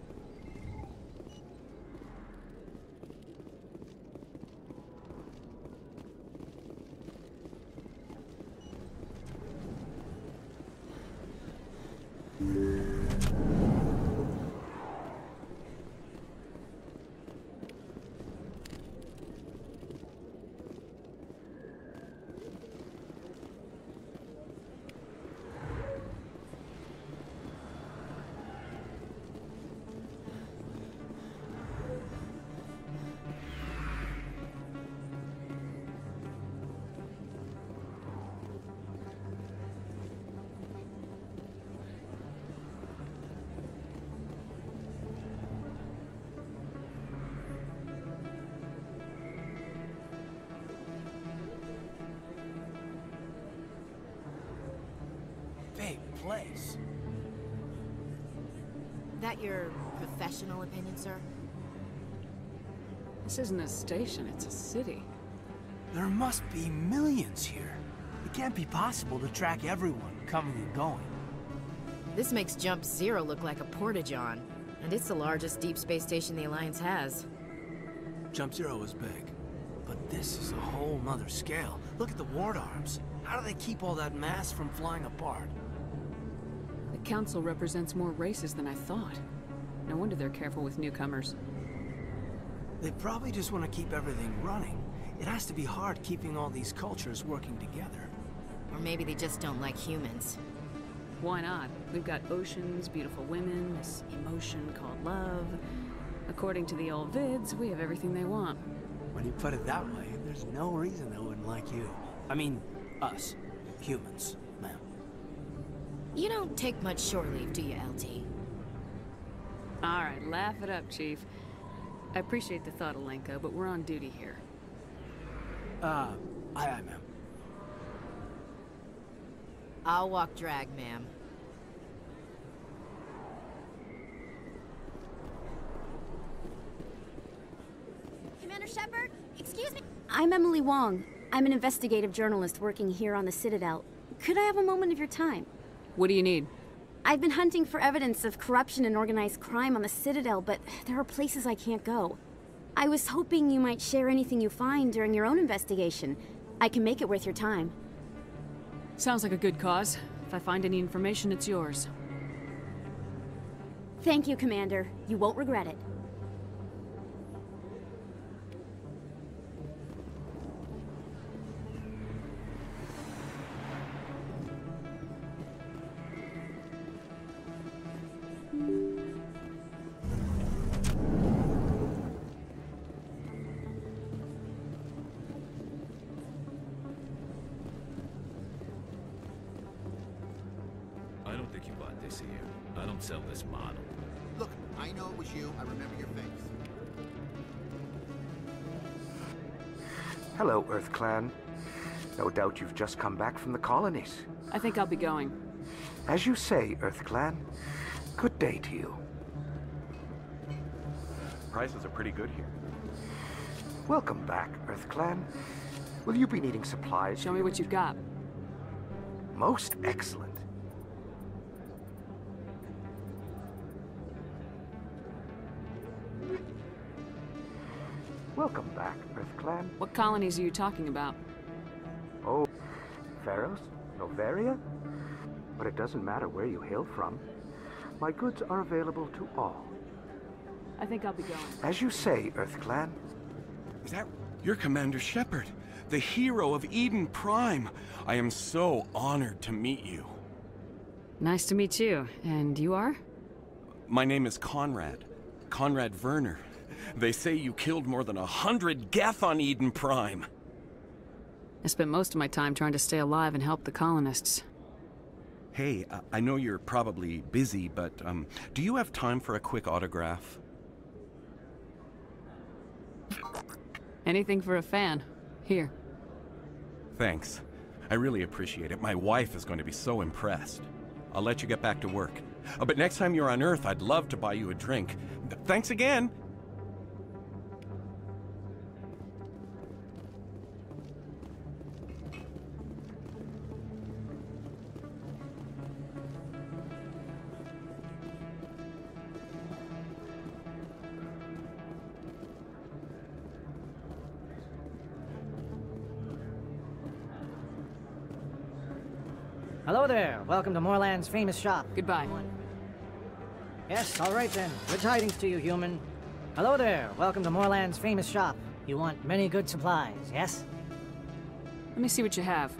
B: Place.
E: That your professional opinion, sir?
C: This isn't a station, it's a city.
B: There must be millions here. It can't be possible to track everyone coming and going.
E: This makes Jump Zero look like a porta-john, and it's the largest deep space station the Alliance has.
B: Jump Zero is big, but this is a whole nother scale. Look at the ward arms. How do they keep all that mass from flying apart?
C: The Council represents more races than I thought. No wonder they're careful with newcomers.
B: They probably just want to keep everything running. It has to be hard keeping all these cultures working together.
E: Or maybe they just don't like humans.
C: Why not? We've got oceans, beautiful women, this emotion called love. According to the old vids, we have everything they want.
B: When you put it that way, there's no reason they wouldn't like you. I mean, us. Humans, ma'am.
E: You don't take much shore leave, do you, LT?
C: Alright, laugh it up, Chief. I appreciate the thought, Alenko, but we're on duty here.
B: Aye, ma'am.
E: I'll walk drag, ma'am.
M: Commander Shepard, excuse me. I'm Emily Wong. I'm an investigative journalist working here on the Citadel. Could I have a moment of your time?
C: What do you need?
M: I've been hunting for evidence of corruption and organized crime on the Citadel, but there are places I can't go. I was hoping you might share anything you find during your own investigation. I can make it worth your time.
C: Sounds like a good cause. If I find any information, it's yours.
M: Thank you, Commander. You won't regret it.
J: I don't think you bought this here. I don't sell this model.
L: Look, I know it was you. I remember your face.
R: Hello, Earth Clan. No doubt you've just come back from the colonies.
C: I think I'll be going.
R: As you say, Earth Clan. Good day to you.
S: Prices are pretty good here.
R: Welcome back, Earth Clan. Will you be needing supplies?
C: Show me what you've got.
R: Most excellent. Welcome back, Earth Clan.
C: What colonies are you talking about?
R: Oh, Pharos? Novaria? But it doesn't matter where you hail from. My goods are available to all.
C: I think I'll be going.
R: As you say, Earth Clan.
U: Is that... You're Commander Shepard, the hero of Eden Prime. I am so honored to meet you.
C: Nice to meet you. And you are?
U: My name is Conrad. Conrad Werner. They say you killed more than 100 Geth on Eden Prime.
C: I spent most of my time trying to stay alive and help the colonists.
U: Hey, I know you're probably busy, but do you have time for a quick autograph?
C: Anything for a fan. Here.
U: Thanks. I really appreciate it. My wife is going to be so impressed. I'll let you get back to work. But next time you're on Earth, I'd love to buy you a drink. Thanks again!
G: Hello there. Welcome to Moorland's famous shop.
C: Goodbye.
G: Yes, all right then. Good tidings to you, human. Hello there. Welcome to Moorland's famous shop. You want many good supplies, yes?
C: Let me see what you have.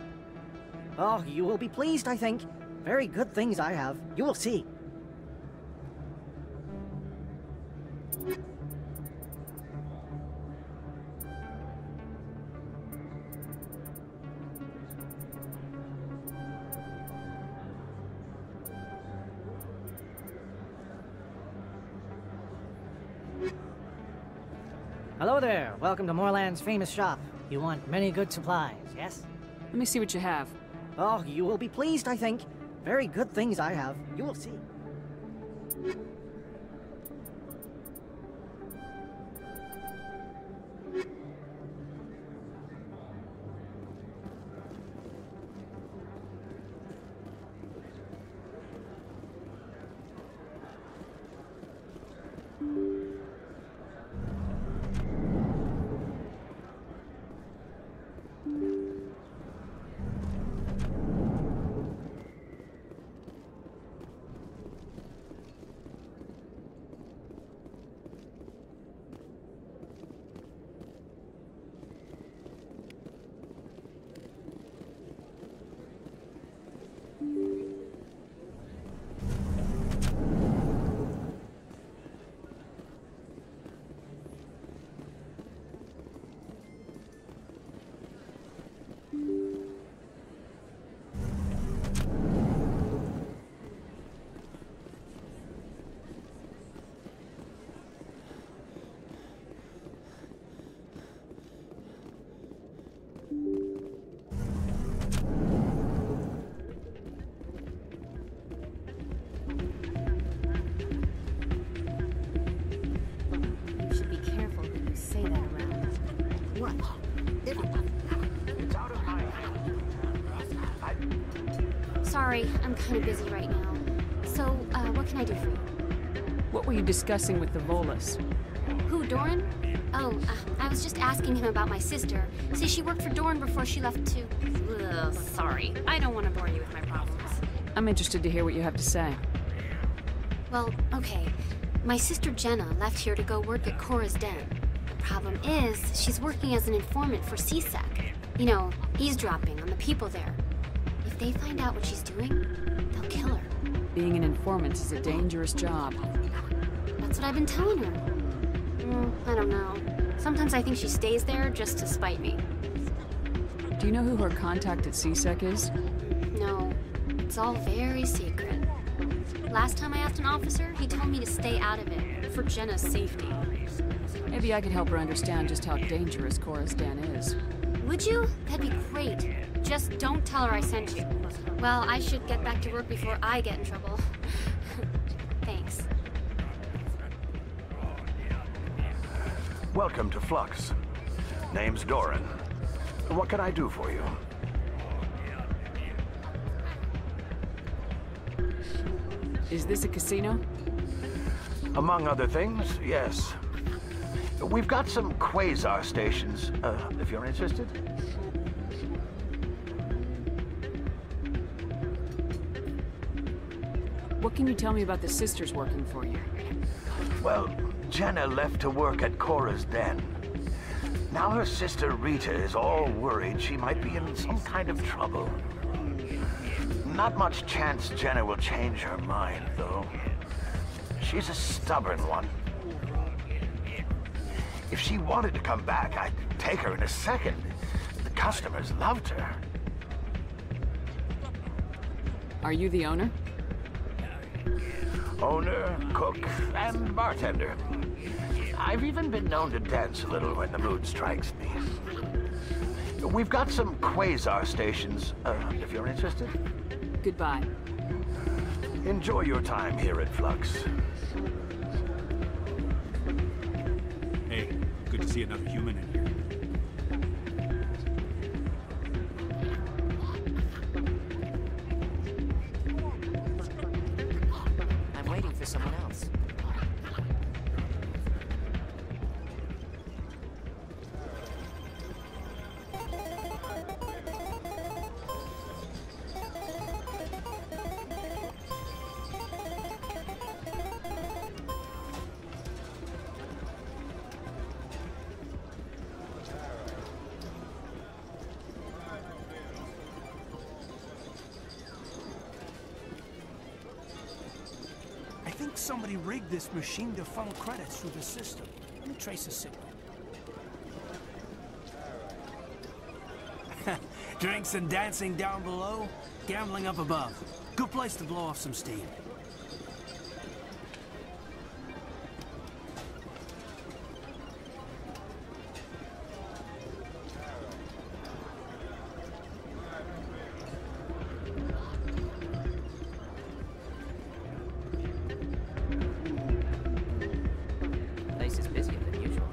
G: Oh, you will be pleased, I think. Very good things I have. You will see. Hello there. Welcome to Moorland's famous shop. You want many good supplies, yes?
C: Let me see what you have.
G: Oh, you will be pleased, I think. Very good things I have. You will see.
M: Sorry, I'm kind of busy right now. So, what can I do for you?
C: What were you discussing with the Volus?
M: Who, Doran? Oh, I was just asking him about my sister. See, she worked for Doran before she left to... Ugh, sorry. I don't want to bore you with my problems.
C: I'm interested to hear what you have to say.
M: Well, okay. My sister Jenna left here to go work at Cora's Den. The problem is, she's working as an informant for C-Sec. You know, eavesdropping on the people there. If they find out what she's doing, they'll kill her.
C: Being an informant is a dangerous job.
M: That's what I've been telling her. I don't know. Sometimes I think she stays there just to spite me.
C: Do you know who her contact at C-Sec is?
M: No. It's all very secret. Last time I asked an officer, he told me to stay out of it, for Jenna's safety.
C: Maybe I could help her understand just how dangerous Cora's Den is.
M: Would you? That'd be great. Just don't tell her I sent you. Well, I should get back to work before I get in trouble. Thanks.
O: Welcome to Flux. Name's Doran. What can I do for you?
C: Is this a casino?
O: Among other things, yes. We've got some Quasar stations, if you're interested.
C: What can you tell me about the sisters working for you?
O: Well, Jenna left to work at Cora's Den. Now her sister Rita is all worried she might be in some kind of trouble. Not much chance Jenna will change her mind, though. She's a stubborn one. If she wanted to come back, I'd take her in a second. The customers loved her.
C: Are you the owner?
O: Owner, cook, and bartender. I've even been known to dance a little when the mood strikes me. We've got some Quasar stations, if you're interested.
C: Goodbye.
O: Enjoy your time here at Flux.
J: Hey, good to see another human in here.
A: I'm waiting for someone else.
B: I think somebody rigged this machine to funnel credits through the system. Let me trace the signal. Drinks and dancing down below, gambling up above. Good place to blow off some steam.
A: Place is busier than usual.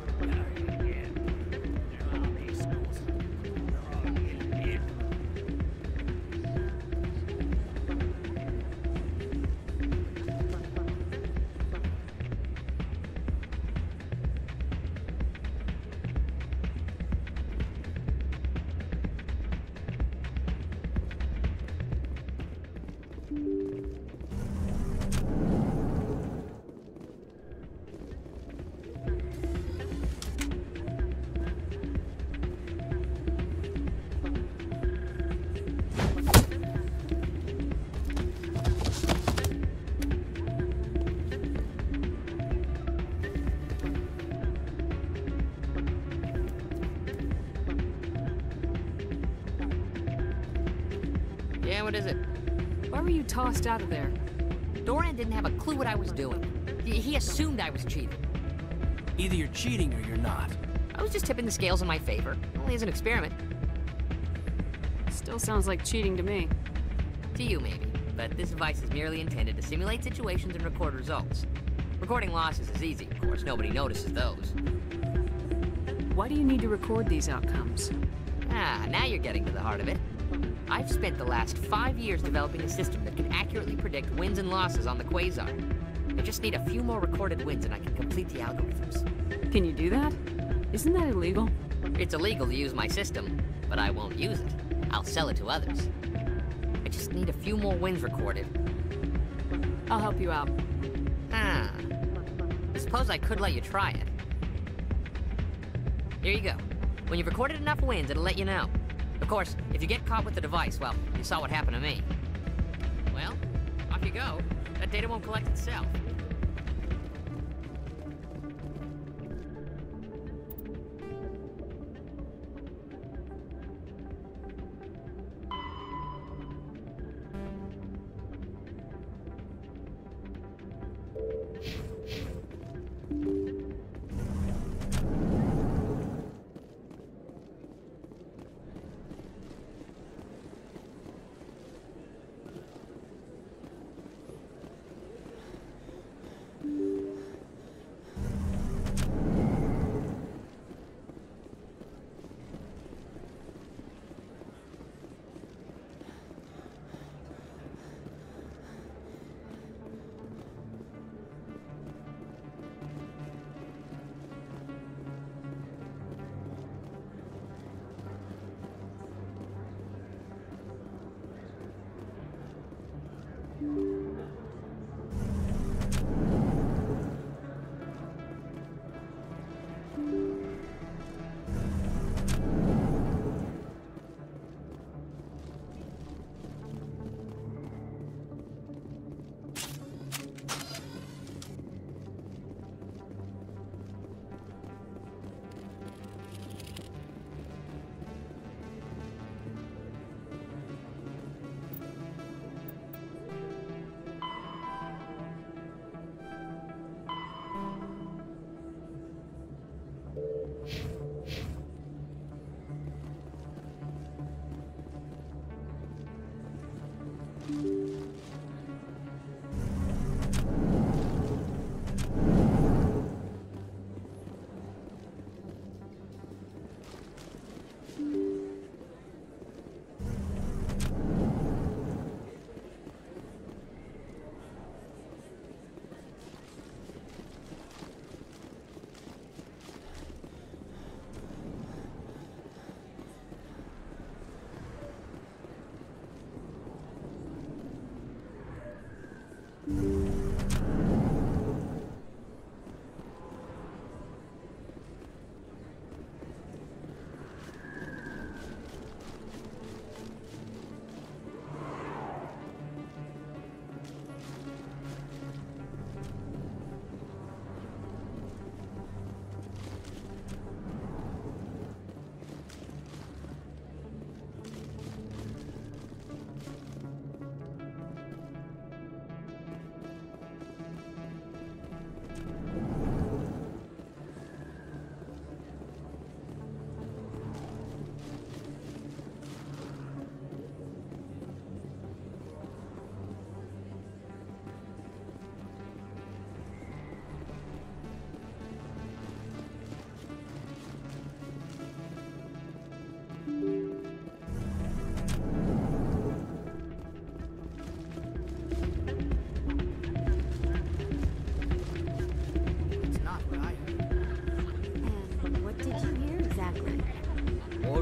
P: Yeah, what is it?
C: Why were you tossed out of there?
P: Doran didn't have a clue what I was doing. He assumed I was cheating.
B: Either you're cheating or you're not.
P: I was just tipping the scales in my favor. Only as an experiment.
C: Still sounds like cheating to me.
P: To you, maybe. But this device is merely intended to simulate situations and record results. Recording losses is easy, of course. Nobody notices those.
C: Why do you need to record these outcomes?
P: Ah, now you're getting to the heart of it. I've spent the last 5 years developing a system that can accurately predict wins and losses on the Quasar. I just need a few more recorded wins and I can complete the algorithms.
C: Can you do that? Isn't that illegal?
P: It's illegal to use my system, but I won't use it. I'll sell it to others. I just need a few more wins recorded.
C: I'll help you out.
P: Ah. I suppose I could let you try it. Here you go. When you've recorded enough wins, it'll let you know. Of course, if you get caught with the device, well, you saw what happened to me. Well, off you go. That data won't collect itself.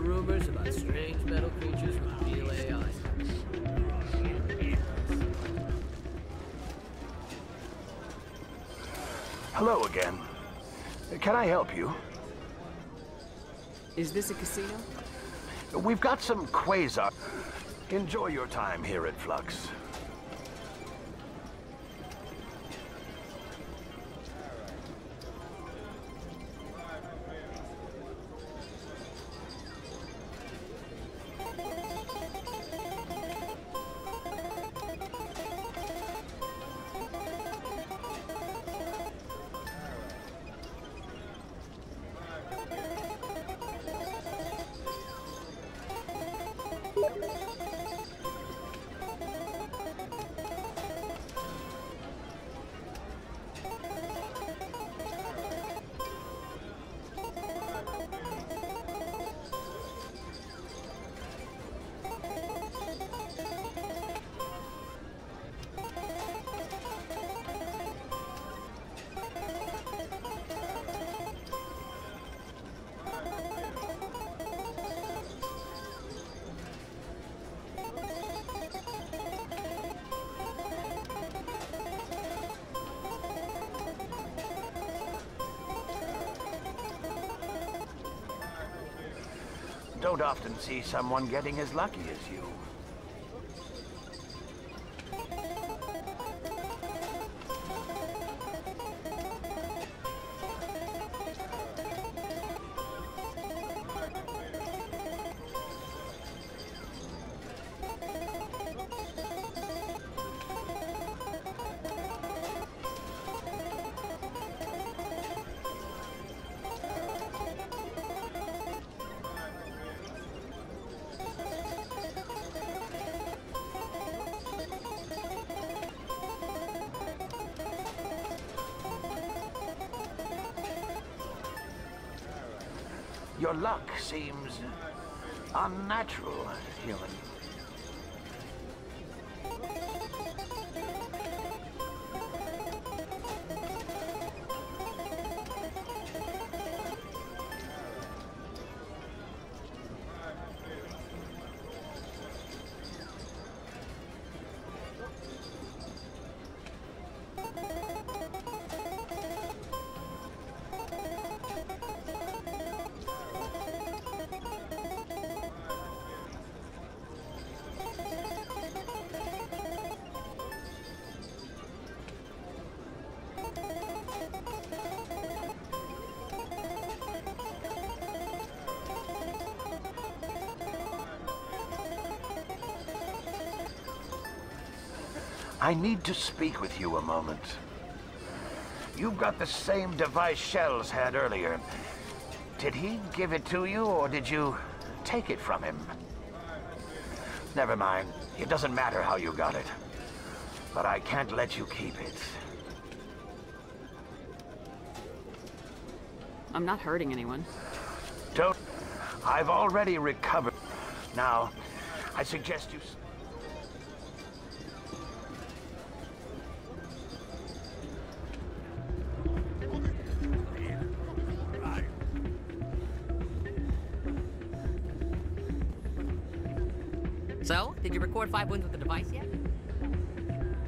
F: rumors about strange metal creatures with real AI.
O: Hello again. Can I help you?
C: Is this a casino?
O: We've got some Quasar. Enjoy your time here at Flux. Don't often see someone getting as lucky as you. Your luck seems unnatural, human. I need to speak with you a moment. You've got the same device Shells had earlier. Did he give it to you, or did you take it from him? Never mind. It doesn't matter how you got it. But I can't let you keep it.
C: I'm not hurting anyone.
O: Don't. I've already recovered. Now, I suggest you...
P: So, did you record 5 wins with the device yet?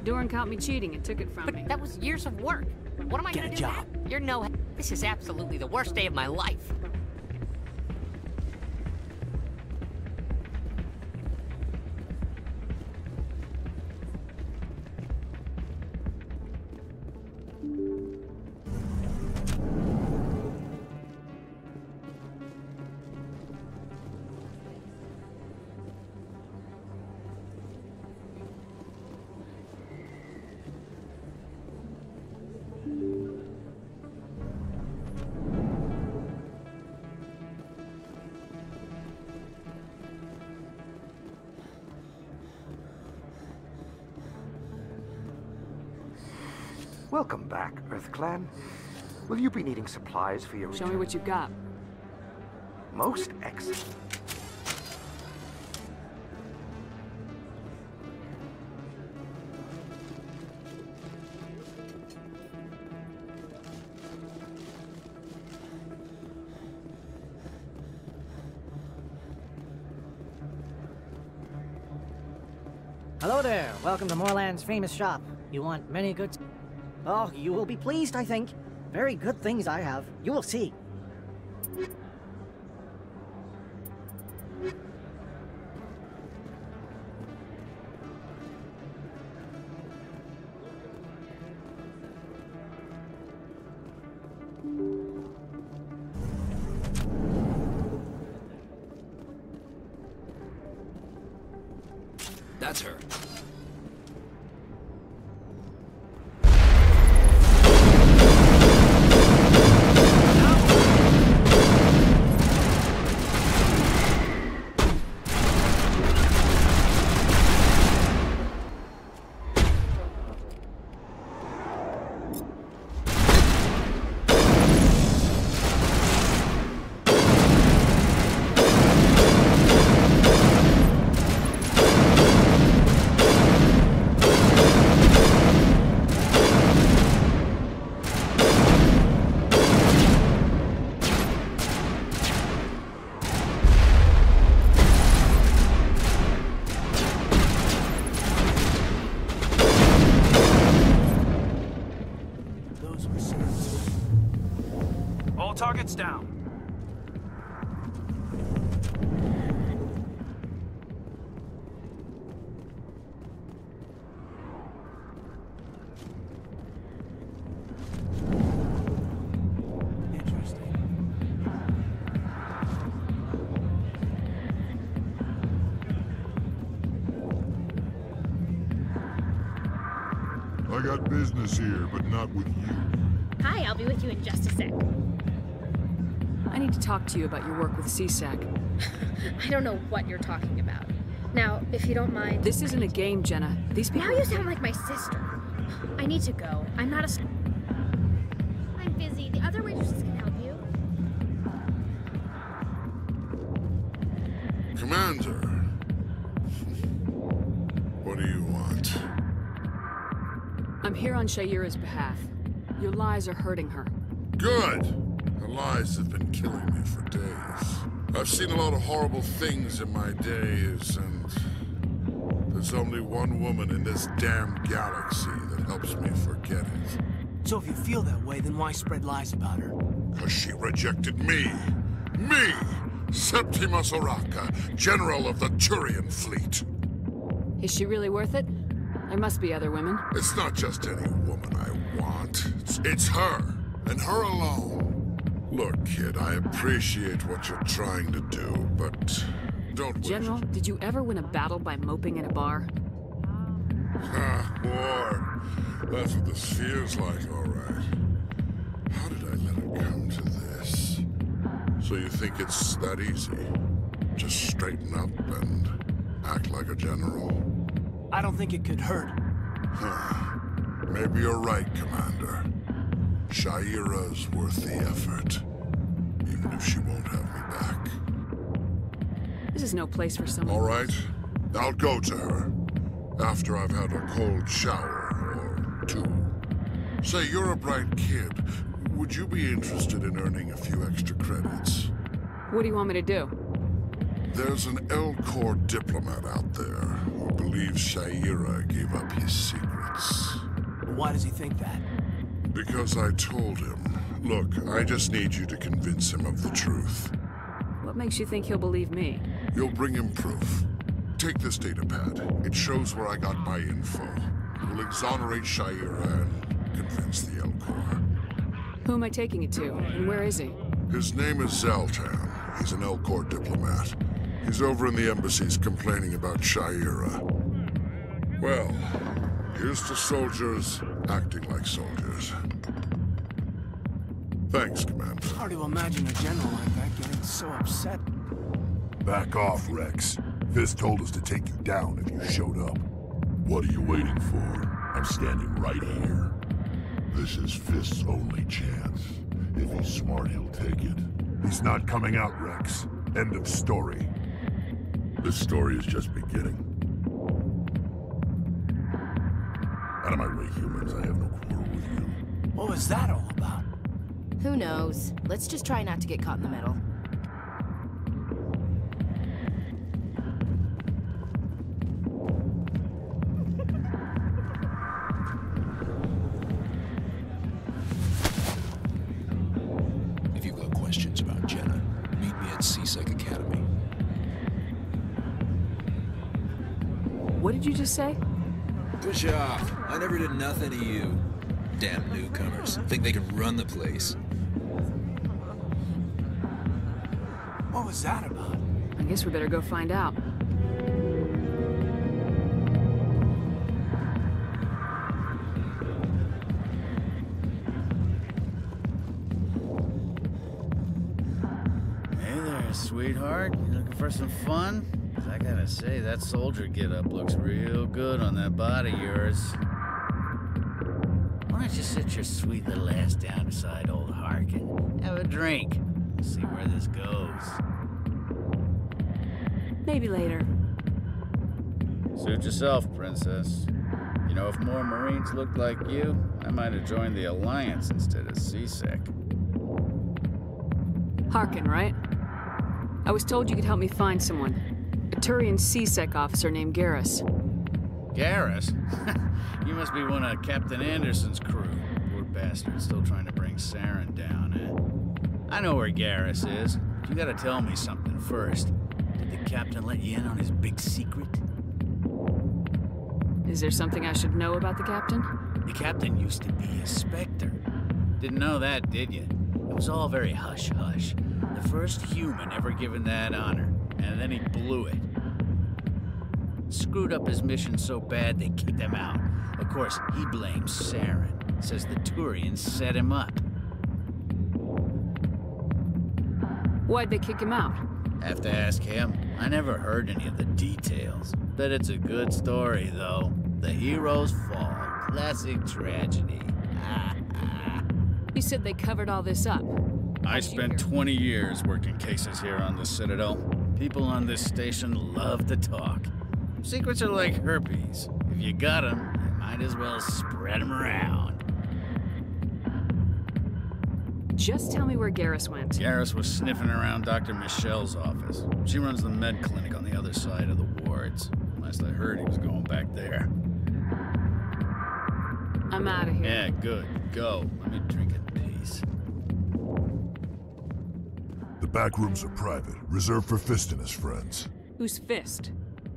C: Doran caught me cheating and took it from me.
P: That was years of work. What am I gonna do now? You're no... This is absolutely the worst day of my life.
R: Welcome back, Earth Clan. Will you be needing supplies for your
C: Show
R: return?
C: me what you've got.
R: Most excellent.
G: Hello there. Welcome to Moorland's famous shop. You want many good... Oh, you will be pleased, I think. Very good things I have. You will see.
B: That's her. Targets down.
T: I got business here, but not with you.
V: Hi, I'll be with you in just a sec.
C: I need to talk to you about your work with C-Sec.
V: I don't know what you're talking about. Now, if you don't mind...
C: This isn't a game, Jenna. These people...
V: Now you sound like my sister. I need to go. I'm not a... I'm busy. The other waitresses can help you.
T: Commander. What do you want?
C: I'm here on Sha'ira's behalf. Your lies are hurting her.
T: Good! Her lies have been killing me for days. I've seen a lot of horrible things in my days, and there's only one woman in this damn galaxy that helps me forget it.
B: So if you feel that way, then why spread lies about her?
T: 'Cause she rejected me! Me! Septimus Oraka, General of the Turian Fleet!
C: Is she really worth it? There must be other women.
T: It's not just any woman I want. It's her, and her alone. Look, kid, I appreciate what you're trying to do, but don't...
C: General, did you ever win a battle by moping in a bar?
T: Ah, war. That's what this feels like, all right. How did I let it come to this? So you think it's that easy? Just straighten up and act like a general?
B: I don't think it could hurt.
T: Huh. Maybe you're right, Commander. Sha'ira's worth the effort. Even if she won't have me back.
C: This is no place for someone...
T: All right. I'll go to her. After I've had a cold shower, or two. Say, you're a bright kid. Would you be interested in earning a few extra credits?
C: What do you want me to do?
T: There's an L-Corps diplomat out there who believes Sha'ira gave up his secrets.
B: Why does he think that?
T: Because I told him. Look, I just need you to convince him of the truth.
C: What makes you think he'll believe me?
T: You'll bring him proof. Take this data pad. It shows where I got my info. It will exonerate Sha'ira and convince the L-Corps.
C: Who am I taking it to, and where is he?
T: His name is Zaltan. He's an L-Corps diplomat. He's over in the embassies complaining about Sha'ira. Well, here's to soldiers acting like soldiers. Thanks, Commander.
B: Hard to imagine a general like that getting so upset.
T: Back off, Wrex. Fist told us to take you down if you showed up. What are you waiting for? I'm standing right here. This is Fist's only chance. If he's smart, he'll take it. He's not coming out, Wrex. End of story. This story is just beginning. Out of my way, humans. I have no quarrel with you.
B: What was that all about?
E: Who knows? Let's just try not to get caught in the middle.
D: If you've got questions about Jenna, meet me at C-Sec Academy.
C: What did you just say?
D: Push off. I never did nothing to you. Damn newcomers. Think they can run the place.
B: What was that about?
C: I guess we better go find out.
H: Hey there, sweetheart. You looking for some fun? 'Cause I gotta say, that soldier get-up looks real good on that body of yours. Why don't you sit your sweet little ass down beside old Harkin? Have a drink. See where this goes.
C: Maybe later.
H: Suit yourself, princess. You know, if more Marines looked like you, I might have joined the Alliance instead of C-Sec.
C: Harkin, right? I was told you could help me find someone. A Turian C-Sec officer named Garrus.
H: Garrus? You must be one of Captain Anderson's crew. Poor bastard, still trying to bring Saren down, eh? I know where Garrus is, but you gotta tell me something first. Did the captain let you in on his big secret?
C: Is there something I should know about the captain?
H: The captain used to be a Spectre. Didn't know that, did you? It was all very hush-hush. The first human ever given that honor, and then he blew it. Screwed up his mission so bad they kicked him out. Of course, he blames Saren. Says the Turians set him up.
C: Why'd they kick him out?
H: Have to ask him. I never heard any of the details. Bet it's a good story, though. The heroes fall. Classic tragedy.
C: You said they covered all this up.
H: I spent 20 years working cases here on the Citadel. People on this station love to talk. Secrets are like herpes. If you got them, you might as well spread them around.
C: Just tell me where Garrus went.
H: Garrus was sniffing around Dr. Michelle's office. She runs the med clinic on the other side of the wards. Last I heard, he was going back there.
C: I'm out of here.
H: Yeah, good. Go. Let me drink in peace.
T: The back rooms are private, reserved for Fist and his friends.
C: Who's Fist?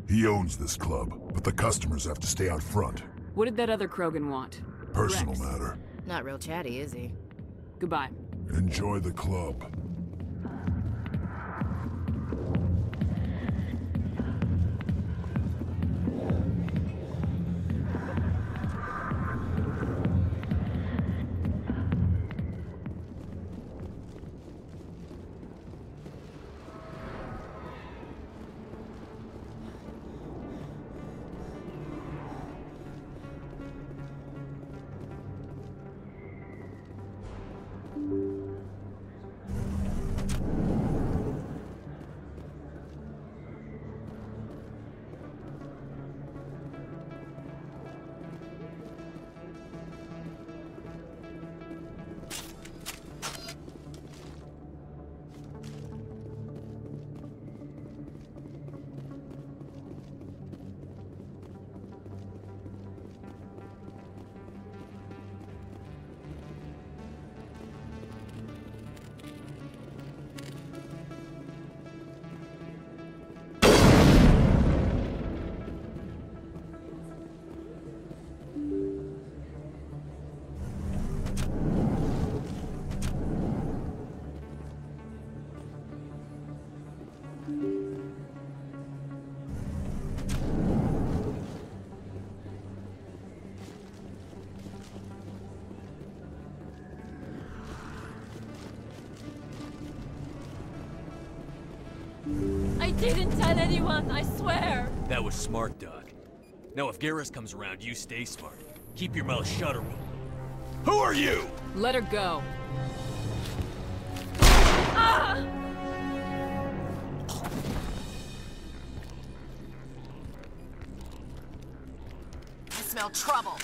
T: He owns this club, but the customers have to stay out front.
C: What did that other Krogan want?
T: Personal
C: Wrex.
T: matter.
E: Not real chatty, is he?
C: Goodbye.
T: Enjoy the club.
N: I didn't tell anyone, I swear!
W: That was smart, Doc. Now if Garrus comes around, you stay smart. Keep your mouth shut or we'll... Who are you?
C: Let her go.
N: Ah!
E: I smell trouble.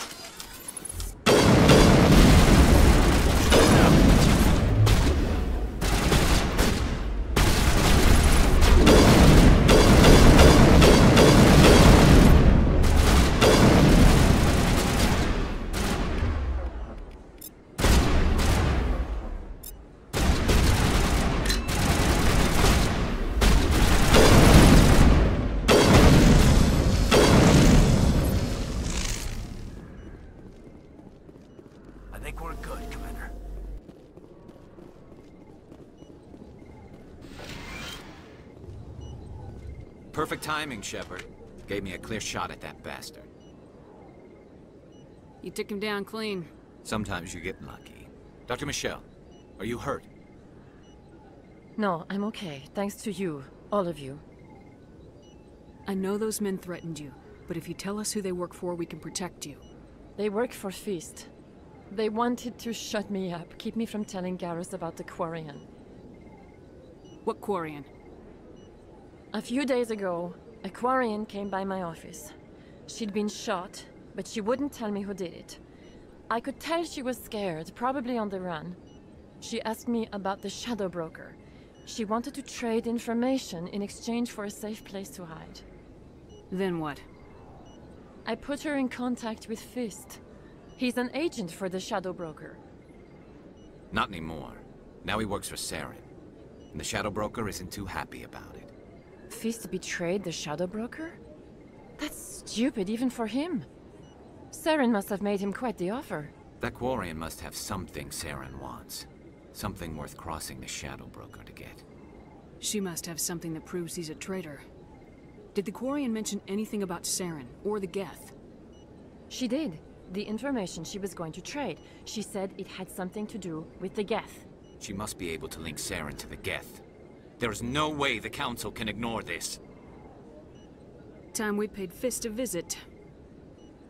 I: Perfect timing, Shepard. Gave me a clear shot at that bastard.
C: You took him down clean.
I: Sometimes you get lucky. Dr. Michelle, are you hurt?
N: No, I'm okay. Thanks to you. All of you.
C: I know those men threatened you, but if you tell us who they work for, we can protect you.
N: They work for Feast. They wanted to shut me up, keep me from telling Garrus about the Quarian.
C: What Quarian?
N: A few days ago, a Quarian came by my office. She'd been shot, but she wouldn't tell me who did it. I could tell she was scared, probably on the run. She asked me about the Shadow Broker. She wanted to trade information in exchange for a safe place to hide.
C: Then what?
N: I put her in contact with Fist. He's an agent for the Shadow Broker.
I: Not anymore. Now he works for Saren. And the Shadow Broker isn't too happy about it.
N: Fist betrayed the Shadow Broker? That's stupid even for him. Saren must have made him quite the offer.
I: That Quarian must have something Saren wants. Something worth crossing the Shadow Broker to get.
C: She must have something that proves he's a traitor. Did the Quarian mention anything about Saren, or the Geth?
N: She did. The information she was going to trade. She said it had something to do with the Geth.
I: She must be able to link Saren to the Geth. There is no way the Council can ignore this.
C: Time we paid Fist a visit.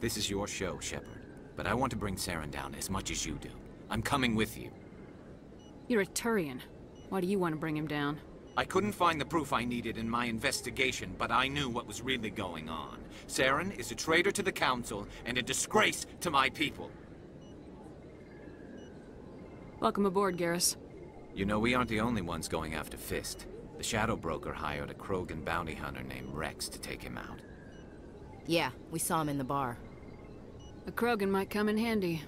I: This is your show, Shepard. But I want to bring Saren down as much as you do. I'm coming with you.
C: You're a Turian. Why do you want to bring him down?
I: I couldn't find the proof I needed in my investigation, but I knew what was really going on. Saren is a traitor to the Council and a disgrace to my people.
C: Welcome aboard, Garrus.
I: You know, we aren't the only ones going after Fist. The Shadow Broker hired a Krogan bounty hunter named Wrex to take him out.
E: Yeah, we saw him in the bar.
C: A Krogan might come in handy.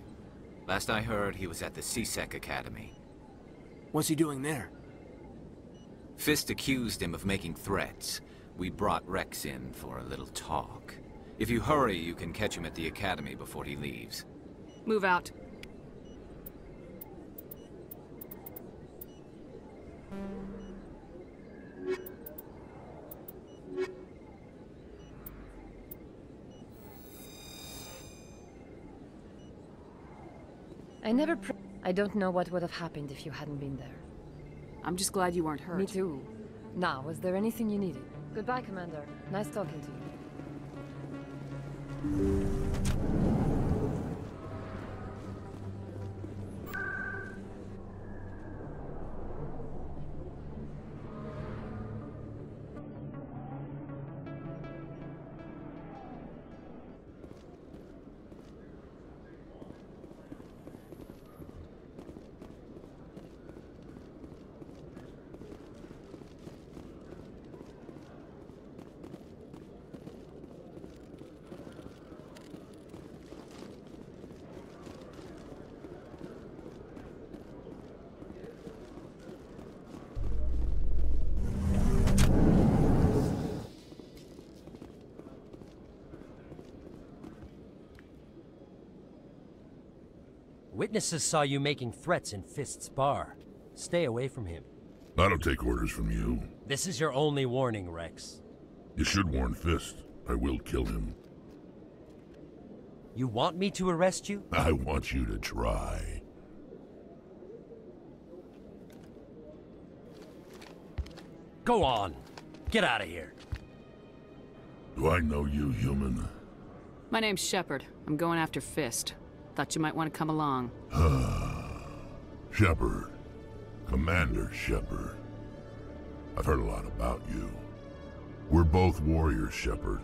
I: Last I heard, he was at the C-Sec Academy.
B: What's he doing there?
I: Fist accused him of making threats. We brought Wrex in for a little talk. If you hurry, you can catch him at the Academy before he leaves.
C: Move out.
N: I don't know what would have happened if you hadn't been there.
C: I'm just glad you weren't hurt.
N: Me too. Now, was there anything you needed? Goodbye, Commander. Nice talking to you.
K: Witnesses saw you making threats in Fist's bar. Stay away from him.
T: I don't take orders from you.
K: This is your only warning, Wrex.
T: You should warn Fist. I will kill him.
K: You want me to arrest you?
T: I want you to try.
K: Go on. Get out of here.
T: Do I know you, human?
C: My name's Shepard. I'm going after Fist. Thought you might want to come along.
T: Shepard. Commander Shepard. I've heard a lot about you. We're both warriors, Shepard.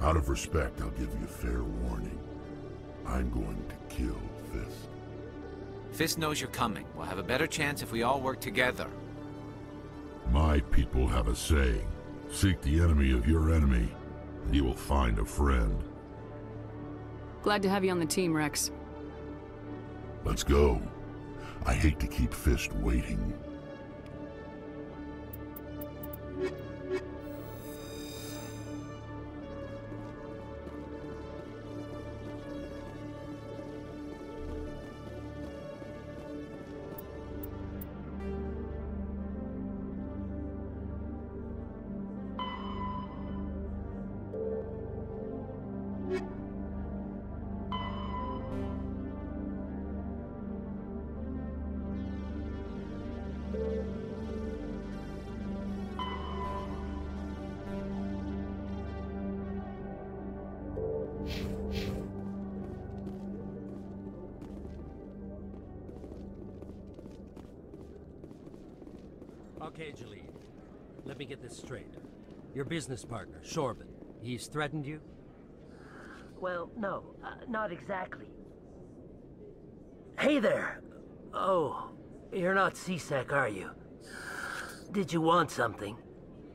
T: Out of respect, I'll give you fair warning. I'm going to kill Fist.
I: Fist knows you're coming. We'll have a better chance if we all work together.
T: My people have a saying. Seek the enemy of your enemy, and you will find a friend.
C: Glad to have you on the team, Wrex.
T: Let's go. I hate to keep Fist waiting.
K: Okay, Jalid. Let me get this straight. Your business partner, Shorban, he's threatened you?
L: Well, no, not exactly. Hey there! Oh, you're not C-Sec, are you? Did you want something?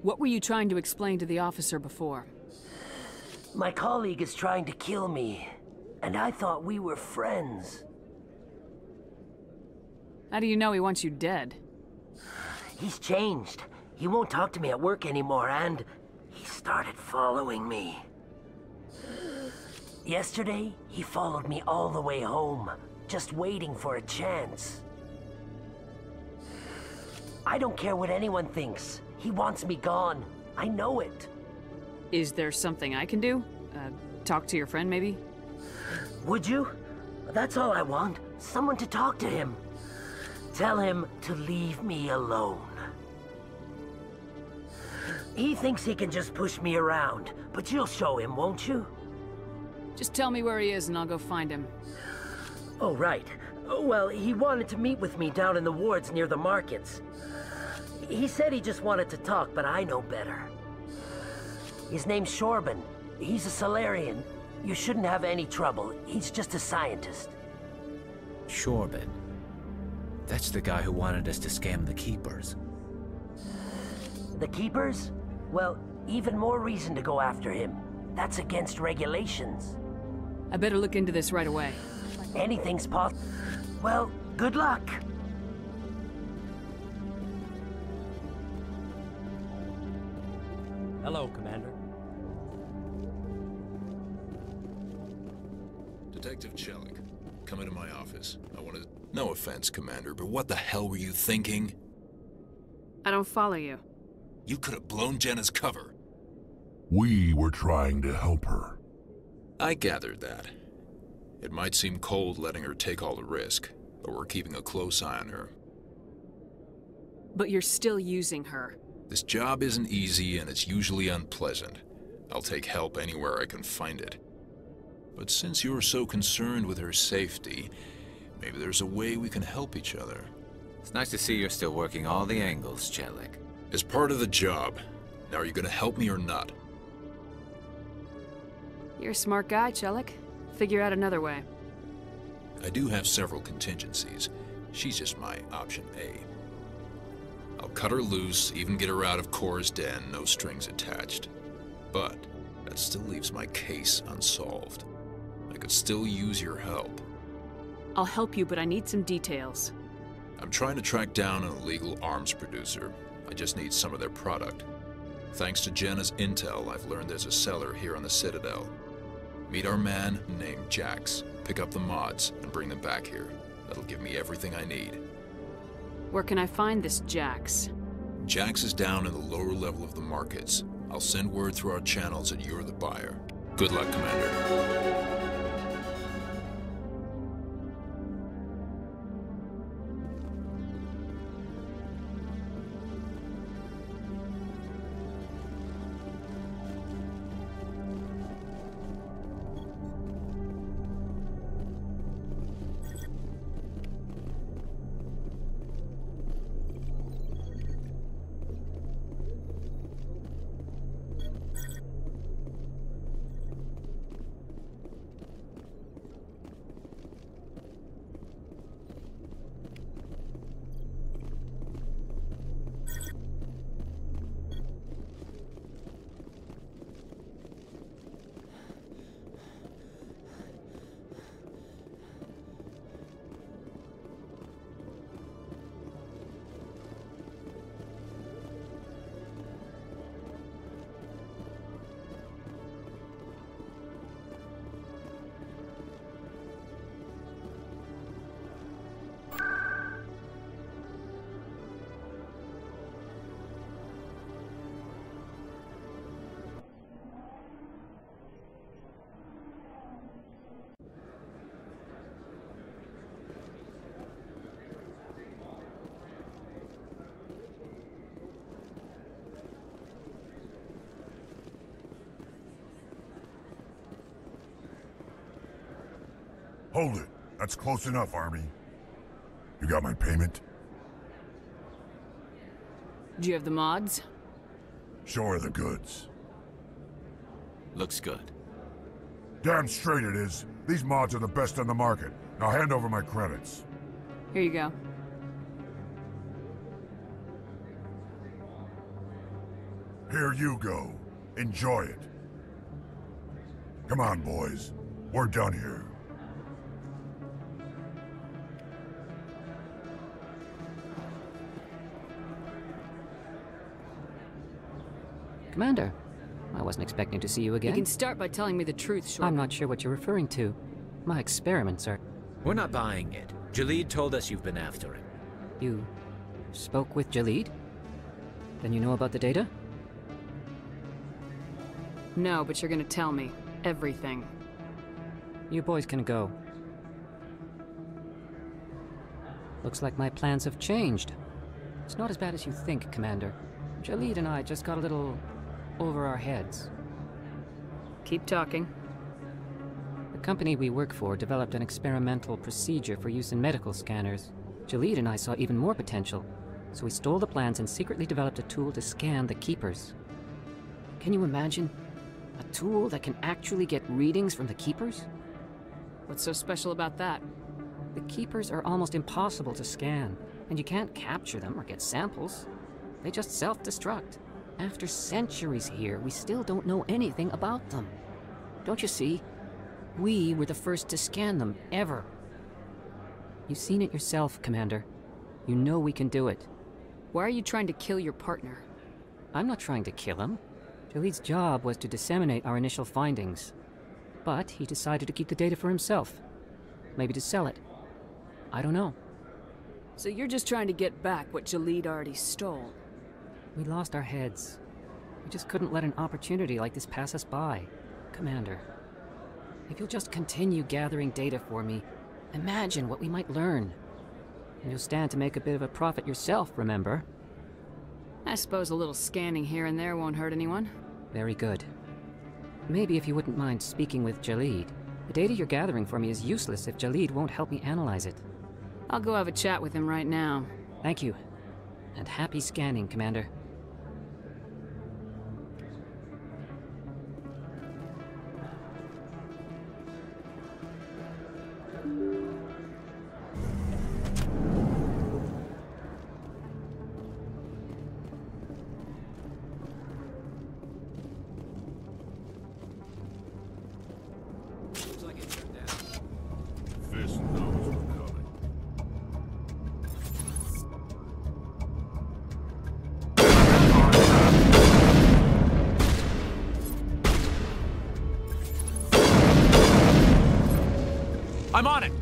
C: What were you trying to explain to the officer before?
L: My colleague is trying to kill me, and I thought we were friends.
C: How do you know he wants you dead?
L: He's changed. He won't talk to me at work anymore, and he started following me. Yesterday, he followed me all the way home, just waiting for a chance. I don't care what anyone thinks. He wants me gone. I know it.
C: Is there something I can do? Talk to your friend, maybe?
L: Would you? That's all I want. Someone to talk to him. Tell him to leave me alone. He thinks he can just push me around, but you'll show him, won't you?
C: Just tell me where he is and I'll go find him.
L: Oh, right. Well, he wanted to meet with me down in the wards near the markets. He said he just wanted to talk, but I know better. His name's Shorban. He's a Salarian. You shouldn't have any trouble. He's just a scientist.
I: Shorban. That's the guy who wanted us to scam the Keepers.
L: The Keepers? Well, even more reason to go after him. That's against regulations.
C: I better look into this right away.
L: Anything's possible. Well, good luck.
K: Hello, Commander.
D: Detective Chelik, come into my office. I want to... No offense, Commander, but what the hell were you thinking?
C: I don't follow you.
D: You could have blown Jenna's cover.
T: We were trying to help her.
D: I gathered that. It might seem cold letting her take all the risk, but we're keeping a close eye on her.
C: But you're still using her.
D: This job isn't easy and it's usually unpleasant. I'll take help anywhere I can find it. But since you're so concerned with her safety, maybe there's a way we can help each other.
I: It's nice to see you're still working all the angles, Chelik.
D: As part of the job. Now, are you gonna help me or not?
C: You're a smart guy, Chelik. Figure out another way.
D: I do have several contingencies. She's just my option A. I'll cut her loose, even get her out of Cora's den, no strings attached. But that still leaves my case unsolved. I could still use your help.
C: I'll help you, but I need some details.
D: I'm trying to track down an illegal arms producer. I just need some of their product. Thanks to Jenna's intel, I've learned there's a seller here on the Citadel. Meet our man named Jax, pick up the mods, and bring them back here. That'll give me everything I need.
C: Where can I find this Jax?
D: Jax is down in the lower level of the markets. I'll send word through our channels that you're the buyer. Good luck, Commander.
T: Hold it. That's close enough, Army. You got my payment?
C: Do you have the mods?
T: Show her the goods.
I: Looks good.
T: Damn straight it is. These mods are the best on the market. Now hand over my credits.
C: Here you go.
T: Here you go. Enjoy it. Come on, boys. We're done here.
A: Commander, I wasn't expecting to see you again.
C: You can start by telling me the truth, Short.
A: I'm not sure what you're referring to. My experiments are...
I: We're not buying it. Jalid told us you've been after him.
A: You spoke with Jalid? Then you know about the data?
C: No, but you're gonna tell me. Everything.
A: You boys can go. Looks like my plans have changed. It's not as bad as you think, Commander. Jalid and I just got a little over our heads.
C: Keep talking.
A: The company we work for developed an experimental procedure for use in medical scanners. Jalid and I saw even more potential, so we stole the plans and secretly developed a tool to scan the Keepers. Can you imagine? A tool that can actually get readings from the Keepers?
C: What's so special about that?
A: The Keepers are almost impossible to scan, and you can't capture them or get samples. They just self-destruct. After centuries here, we still don't know anything about them. Don't you see? We were the first to scan them, ever. You've seen it yourself, Commander. You know we can do it.
C: Why are you trying to kill your partner?
A: I'm not trying to kill him. Jalid's job was to disseminate our initial findings. But he decided to keep the data for himself. Maybe to sell it. I don't know.
C: So you're just trying to get back what Jalid already stole?
A: We lost our heads. We just couldn't let an opportunity like this pass us by. Commander, if you'll just continue gathering data for me, imagine what we might learn. And you'll stand to make a bit of a profit yourself, remember?
C: I suppose a little scanning here and there won't hurt anyone.
A: Very good. Maybe if you wouldn't mind speaking with Jalid. The data you're gathering for me is useless if Jalid won't help me analyze it.
C: I'll go have a chat with him right now.
A: Thank you. And happy scanning, Commander.
I: I'm on it!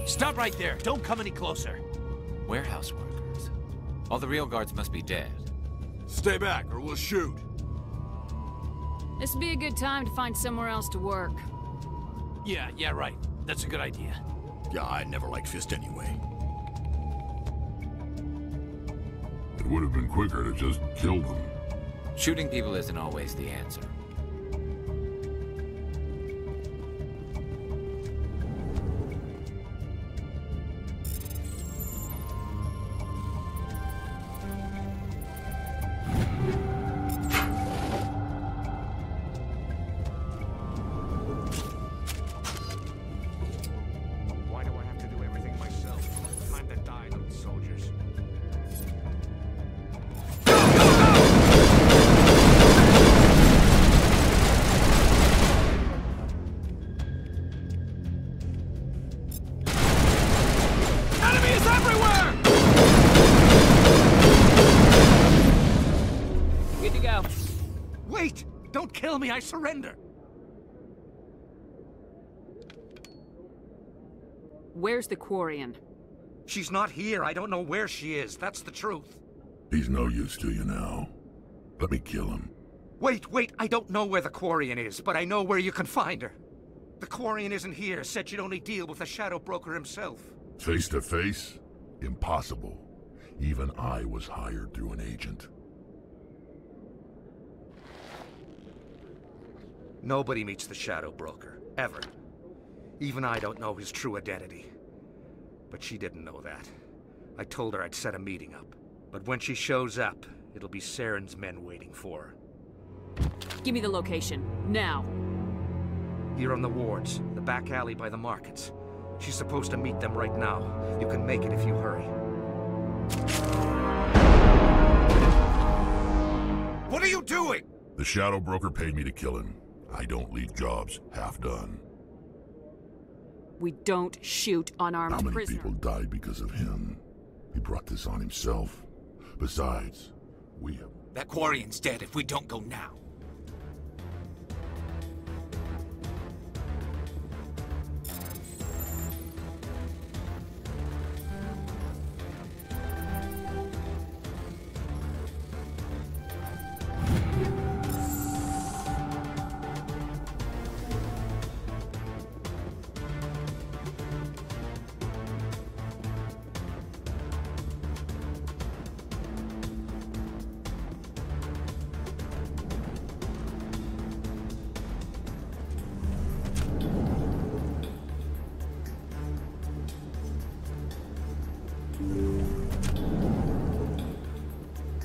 B: Stop right there. Don't come any closer.
I: Warehouse workers. All the real guards must be dead.
T: Stay back or we'll shoot.
C: This would be a good time to find somewhere else to work.
B: Yeah, right. That's a good idea.
T: Yeah, I never liked Fist anyway. It would have been quicker to just kill them.
I: Shooting people isn't always the answer.
R: Why do I have to do everything myself? Time to die, little soldiers.
B: Enemies everywhere!
C: Good to go.
R: Wait! Don't kill me, I surrender!
C: Where's the Quarian?
R: She's not here. I don't know where she is. That's the truth.
T: He's no use to you now. Let me kill him.
R: Wait! I don't know where the Quarian is, but I know where you can find her. The Quarian isn't here. Said she'd only deal with the Shadow Broker himself.
T: Face to face? Impossible. Even I was hired through an agent.
R: Nobody meets the Shadow Broker. Ever. Even I don't know his true identity. But she didn't know that. I told her I'd set a meeting up. But when she shows up, it'll be Saren's men waiting for her.
C: Give me the location, now.
R: Here on the wards, the back alley by the markets. She's supposed to meet them right now. You can make it if you hurry.
O: What are you doing?
T: The Shadow Broker paid me to kill him. I don't leave jobs half done.
C: We don't shoot unarmed
T: How many
C: prisoners.
T: people died because of him? He brought this on himself. Besides, we have...
I: That Quarian's dead if we don't go now.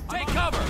B: Take cover!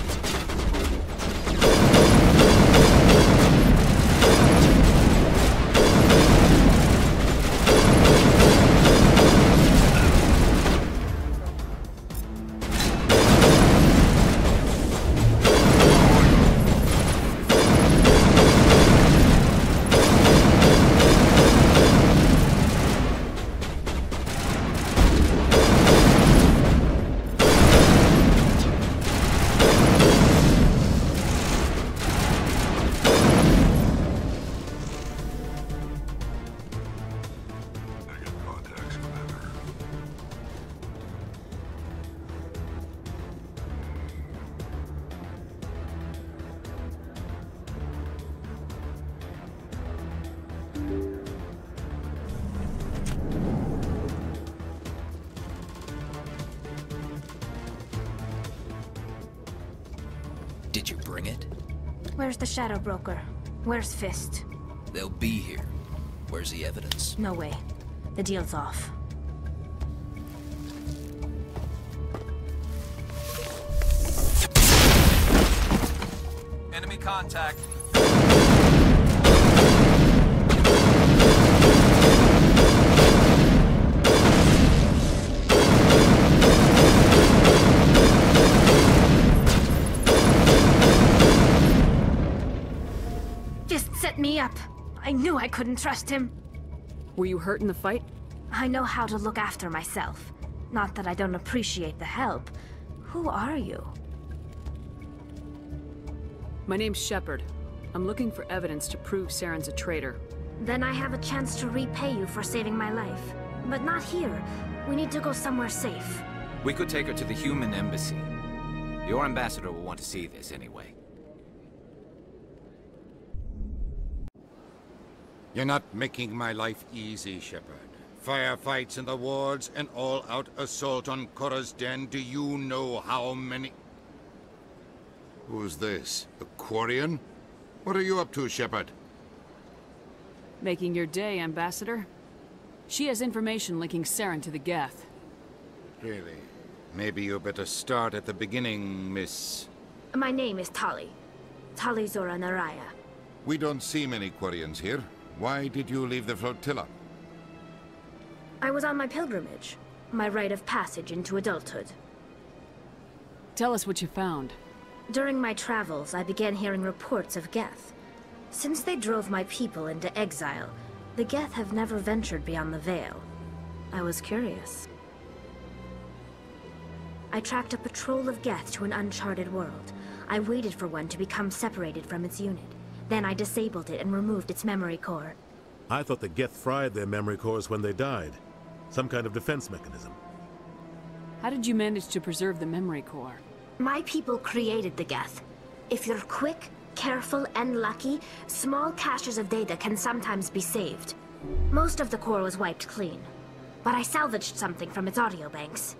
D: Did you bring it?
V: Where's the Shadow Broker? Where's Fist?
D: They'll be here. Where's the evidence?
V: No way. The deal's off.
I: Enemy contact.
V: Fist set me up. I knew I couldn't trust him.
C: Were you hurt in the fight?
V: I know how to look after myself. Not that I don't appreciate the help. Who are you?
C: My name's Shepard. I'm looking for evidence to prove Saren's a traitor.
V: Then I have a chance to repay you for saving my life. But not here. We need to go somewhere safe.
I: We could take her to the human embassy. Your ambassador will want to see this anyway.
Q: You're not making my life easy, Shepard. Firefights in the wards, an all-out assault on Korra's Den. Do you know how many... Who's this? The Quarian? What are you up to, Shepard?
C: Making your day, Ambassador. She has information linking Saren to the Geth.
Q: Really? Maybe you better start at the beginning, Miss...
V: My name is Tali. Tali Zora Naraya.
Q: We don't see many Quarians here. Why did you leave the flotilla?
V: I was on my pilgrimage. My rite of passage into adulthood.
C: Tell us what you found.
V: During my travels, I began hearing reports of Geth. Since they drove my people into exile, the Geth have never ventured beyond the Veil. I was curious. I tracked a patrol of Geth to an uncharted world. I waited for one to become separated from its unit. Then I disabled it and removed its memory core.
S: I thought the Geth fried their memory cores when they died. Some kind of defense mechanism.
C: How did you manage to preserve the memory core?
V: My people created the Geth. If you're quick, careful, and lucky, small caches of data can sometimes be saved. Most of the core was wiped clean, but I salvaged something from its audio banks.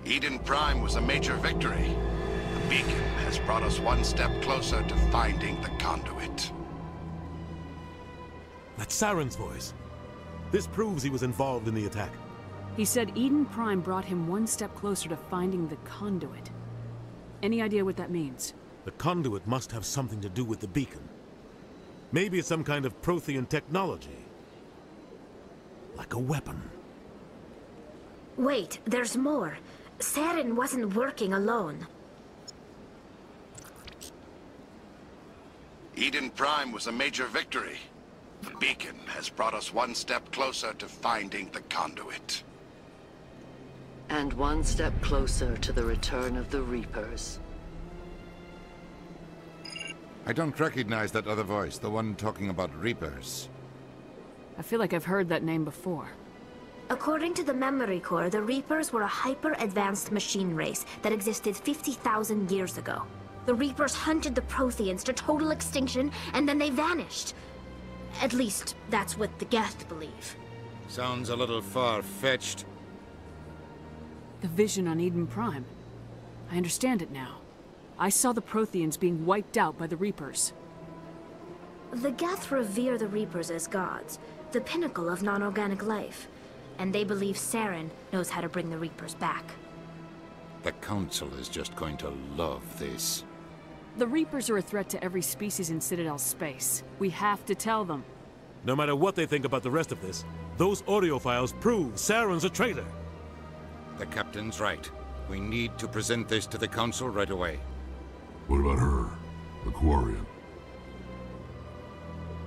U: Eden Prime was a major victory. The beacon has brought us one step closer to finding the conduit.
S: That's Saren's voice. This proves he was involved in the attack.
C: He said Eden Prime brought him one step closer to finding the conduit. Any idea what that means?
S: The conduit must have something to do with the beacon. Maybe it's some kind of Prothean technology. Like a weapon.
V: Wait, there's more. Saren wasn't working alone.
U: Eden Prime was a major victory. The beacon has brought us one step closer to finding the conduit.
X: And one step closer to the return of the Reapers.
Q: I don't recognize that other voice, the one talking about Reapers.
C: I feel like I've heard that name before.
V: According to the memory core, the Reapers were a hyper-advanced machine race that existed 50,000 years ago. The Reapers hunted the Protheans to total extinction, and then they vanished. At least, that's what the Geth believe.
Q: Sounds a little far-fetched.
C: The vision on Eden Prime. I understand it now. I saw the Protheans being wiped out by the Reapers.
V: The Geth revere the Reapers as gods, the pinnacle of non-organic life. And they believe Saren knows how to bring the Reapers back.
Q: The Council is just going to love this.
C: The Reapers are a threat to every species in Citadel space. We have to tell them.
S: No matter what they think about the rest of this, those audio files prove Saren's a traitor.
Q: The Captain's right. We need to present this to the Council right away.
T: What about her? The Quarian?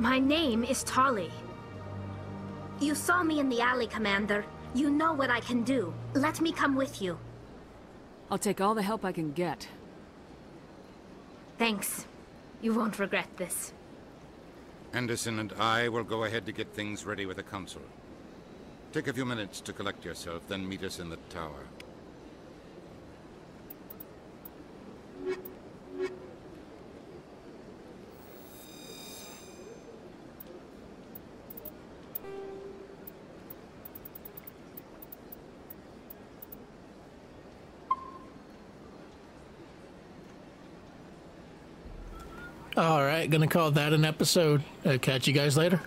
V: My name is Tali. You saw me in the alley, Commander. You know what I can do. Let me come with you.
C: I'll take all the help I can get.
V: Thanks. You won't regret this.
Q: Anderson and I will go ahead to get things ready with the Council. Take a few minutes to collect yourself, then meet us in the tower.
Y: All right, gonna call that an episode. Catch you guys later.